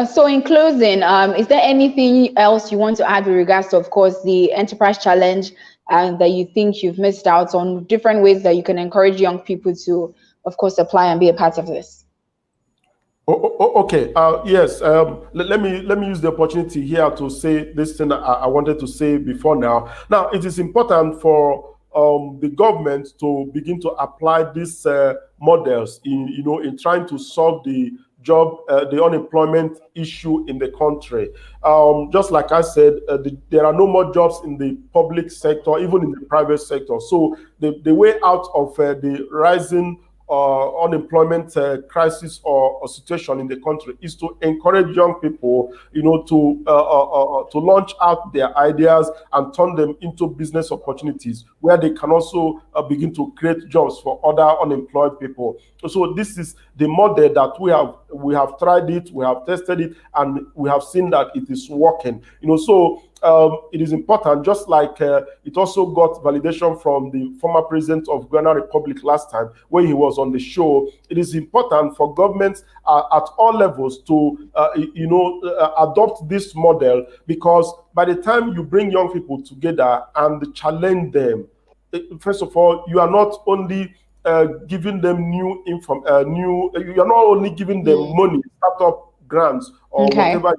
So in closing, is there anything else you want to add with regards to, of course, the Enterprise Challenge, and that you think you've missed out on, different ways that you can encourage young people to, of course, apply and be a part of this? Okay. Yes. Let me use the opportunity here to say this thing I wanted to say before now. Now, it is important for the government to begin to apply these models in trying to solve the unemployment issue in the country. Just like I said, there are no more jobs in the public sector, even in the private sector. So the way out of the rising unemployment crisis or situation in the country is to encourage young people, to launch out their ideas and turn them into business opportunities where they can also begin to create jobs for other unemployed people. So this is the model that we have tried it, we have tested it, and we have seen that it is working. So it is important, just like it also got validation from the former president of Ghana Republic last time when he was on the show. It is important for governments at all levels to adopt this model, because by the time you bring young people together and challenge them, first of all, you are not only giving them you are not only giving them money, startup grants or whatever,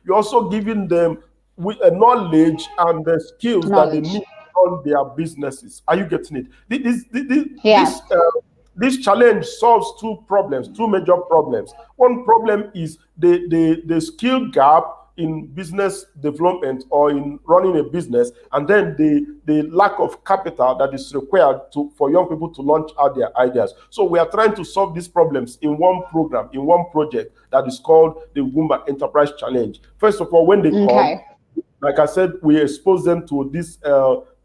you're also giving them with a knowledge and the skills that they need on their businesses. Are you getting it? This challenge solves two major problems. One problem is the skill gap in business development or in running a business, and then the lack of capital that is required for young people to launch out their ideas. So we are trying to solve these problems in one program, in one project that is called the Ugwumba Enterprise Challenge. First of all, when they come, like I said, we expose them to this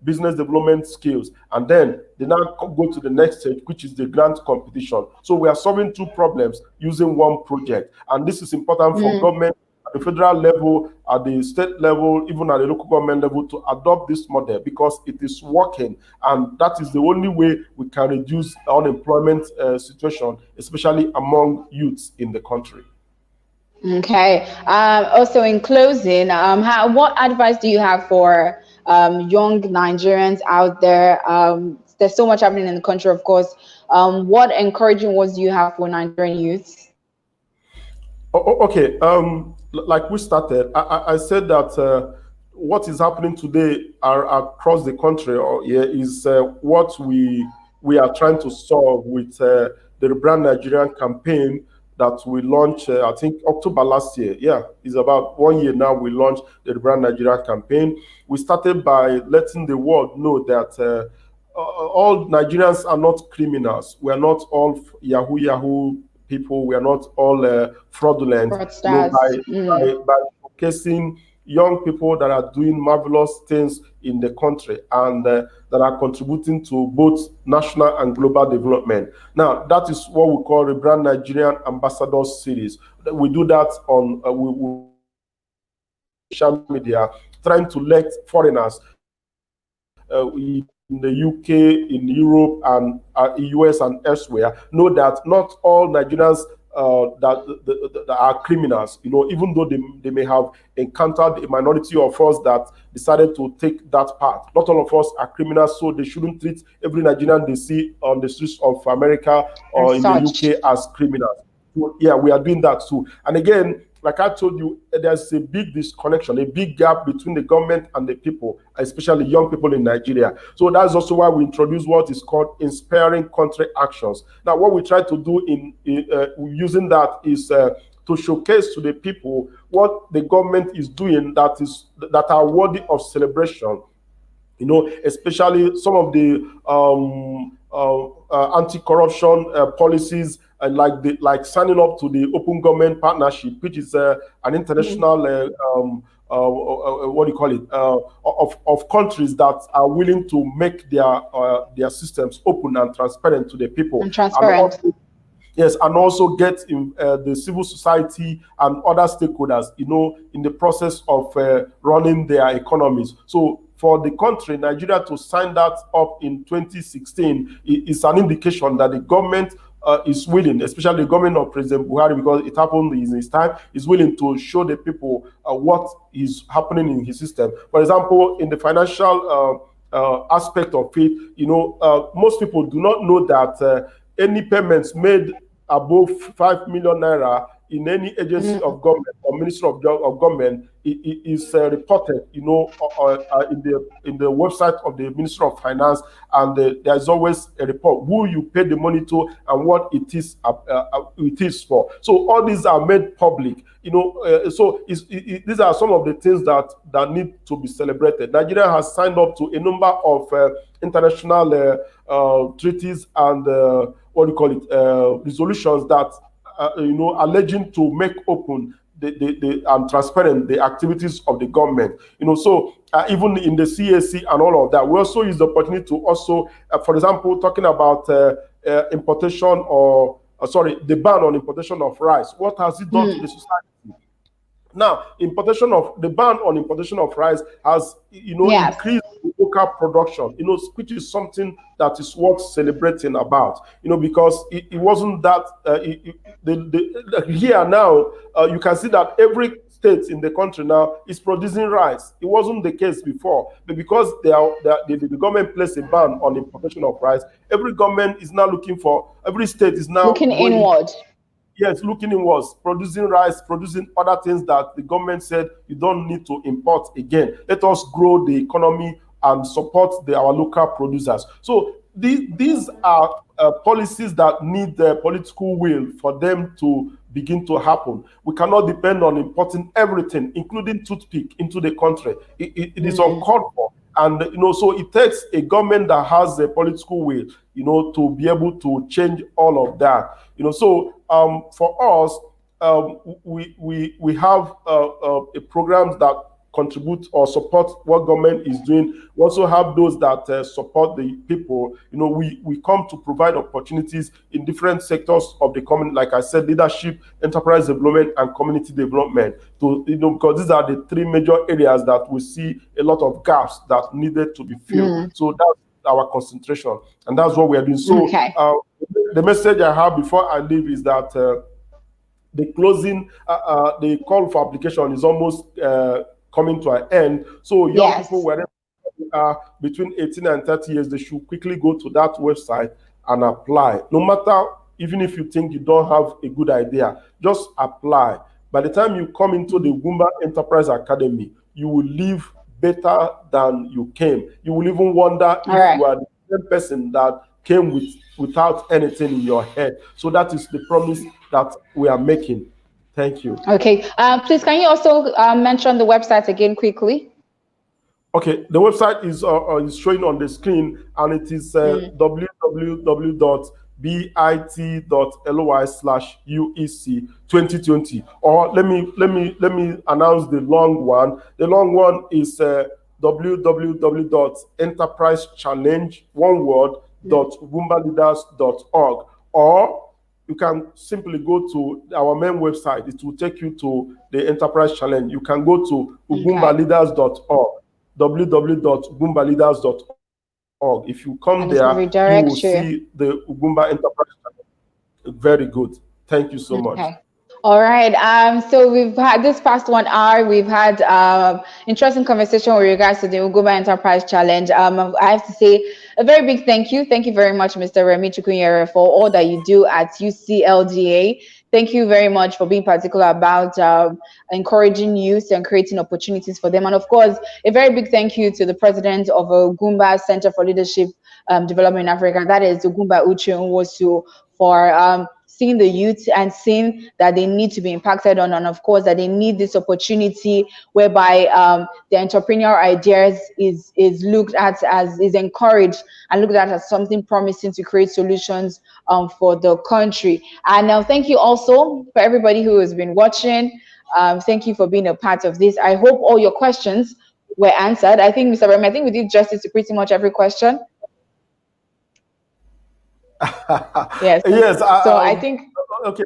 business development skills, and then they now go to the next stage, which is the grant competition. So we are solving two problems using one project, and this is important for government at the federal level, at the state level, even at the local government level, to adopt this model because it is working, and that is the only way we can reduce unemployment situation, especially among youths in the country. Okay. Also, in closing, what advice do you have for young Nigerians out there? There's so much happening in the country, of course. What encouraging words do you have for Nigerian youths? Okay. Like we started, I said that what is happening today across the country, or here, is what we are trying to solve with the Rebrand Nigerian campaign that we launched, I think, October last year. Yeah, it's about 1 year now we launched the Rebrand Nigeria campaign. We started by letting the world know that all Nigerians are not criminals. We are not all Yahoo people. We are not all fraudulent. By showcasing young people that are doing marvelous things in the country and that are contributing to both national and global development. Now, that is what we call Rebrand Nigerian Ambassadors Series. We do that on social media, trying to let foreigners in the UK, in Europe, and US and elsewhere know that not all Nigerians that are criminals, even though they may have encountered a minority of us that decided to take that path. Not all of us are criminals, so they shouldn't treat every Nigerian they see on the streets of America or in the UK as criminals. So, yeah, we are doing that too. And again, like I told you, there's a big disconnection, a big gap between the government and the people, especially young people in Nigeria. So that's also why we introduce what is called inspiring country actions. Now, what we try to do in using that is to showcase to the people what the government is doing that are worthy of celebration. Especially some of the anti-corruption policies, like signing up to the Open Government Partnership, which is an international what do you call it, of countries that are willing to make their systems open and transparent to the people. And transparent. Yes, and also get in, the civil society and other stakeholders, in the process of running their economies. So for the country, Nigeria, to sign that up in 2016 is an indication that the government is willing, especially the government of President Buhari, because it happened in his time, is willing to show the people what is happening in his system. For example, in the financial aspect of it, most people do not know that any payments made above 5 million naira in any agency of government or ministry of government is reported, in the website of the Ministry of Finance, and there's always a report who you pay the money to and what it is for. So all these are made public, so these are some of the things that need to be celebrated. Nigeria has signed up to a number of international treaties and resolutions that alleging to make open and transparent the activities of the government. So even in the CAC and all of that, we also use the opportunity to also, for example, talking about importation the ban on importation of rice. What has it done to the society? Now, the ban on importation of rice has, increased local production, which is something that is worth celebrating about, because it wasn't that, here now, you can see that every state in the country now is producing rice. It wasn't the case before, but because the government placed a ban on importation of rice, every state is now looking inward. Yes, looking inwards, producing rice, producing other things that the government said you don't need to import again. Let us grow the economy and support our local producers. So these are policies that need the political will for them to begin to happen. We cannot depend on importing everything, including toothpick, into the country. It is uncalled for. And so it takes a government that has the political will, to be able to change all of that. So for us, we have a program that contribute or support what government is doing. We also have those that support the people. You know, we come to provide opportunities in different sectors of the community, like I said, leadership, enterprise development, and community development. To, you know, because these are the three major areas that we see a lot of gaps that needed to be filled. So that's our concentration, and that's what we are doing. So the message I have before I leave is that the closing, the call for application is almost coming to an end. So young people, wherever they are between 18 and 30 years, they should quickly go to that website and apply. No matter, even if you think you don't have a good idea, just apply. By the time you come into the Ugwumba Enterprise Academy, you will leave better than you came. You will even wonder if you are the same person that came without anything in your head. So that is the promise that we are making. Thank you. Okay. Please, can you also mention the website again quickly? Okay. The website is showing on the screen, and it is www.bit.ly/UEC 2020. Or let me announce the long one. The long one is www.enterprisechallenge.ugwumbaleaders.org, or you can simply go to our main website. It will take you to the Enterprise Challenge. You can go to ugwumbaleaders.org, www.ugwumbaleaders.org. If you come there, you will see the Ugwumba Enterprise Challenge. Very good. Thank you so much. All right. So we've had this past 1 hour, we've had interesting conversation with regards to the Ugwumba Enterprise Challenge. I have to say a very big thank you. Thank you very much, Mr. Remy Chukwunyere, for all that you do at UCLDA. Thank you very much for being particular about encouraging youth and creating opportunities for them. And of course, a very big thank you to the president of Ugwumba Center for Leadership Development in Africa, that is Ugwumba Enterprise, for seeing the youth and seeing that they need to be impacted on, and of course that they need this opportunity whereby the entrepreneurial ideas is looked at as, is encouraged and looked at as something promising to create solutions for the country. And now thank you also for everybody who has been watching. Thank you for being a part of this. I hope all your questions were answered. I think, Mr. Remy, I think we did justice to pretty much every question. Yes. Yes. I think. Okay.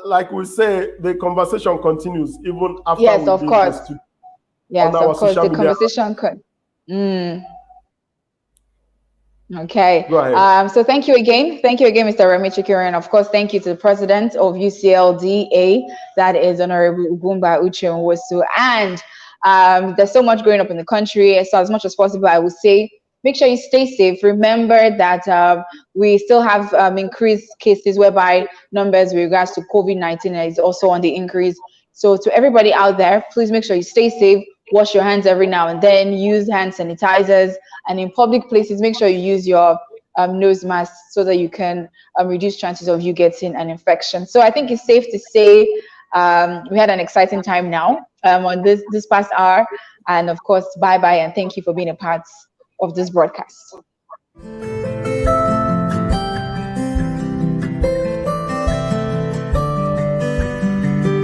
Like we say, the conversation continues even after. Yes, of course. Yes, of course. The conversation could. Okay. Go ahead. So thank you again. Thank you again, Mr. Remy Chukwunyere. And of course, thank you to the president of UCLDA, that is Honorable Ugwumba Enwosu. And there's so much going up in the country. So as much as possible, I would say, make sure you stay safe. Remember that we still have increased cases whereby numbers with regards to COVID-19 is also on the increase. So to everybody out there, please make sure you stay safe. Wash your hands every now and then. Use hand sanitizers. And in public places, make sure you use your nose mask so that you can reduce chances of you getting an infection. So I think it's safe to say we had an exciting time now on this past hour. And of course, bye-bye and thank you for being a part of this broadcast.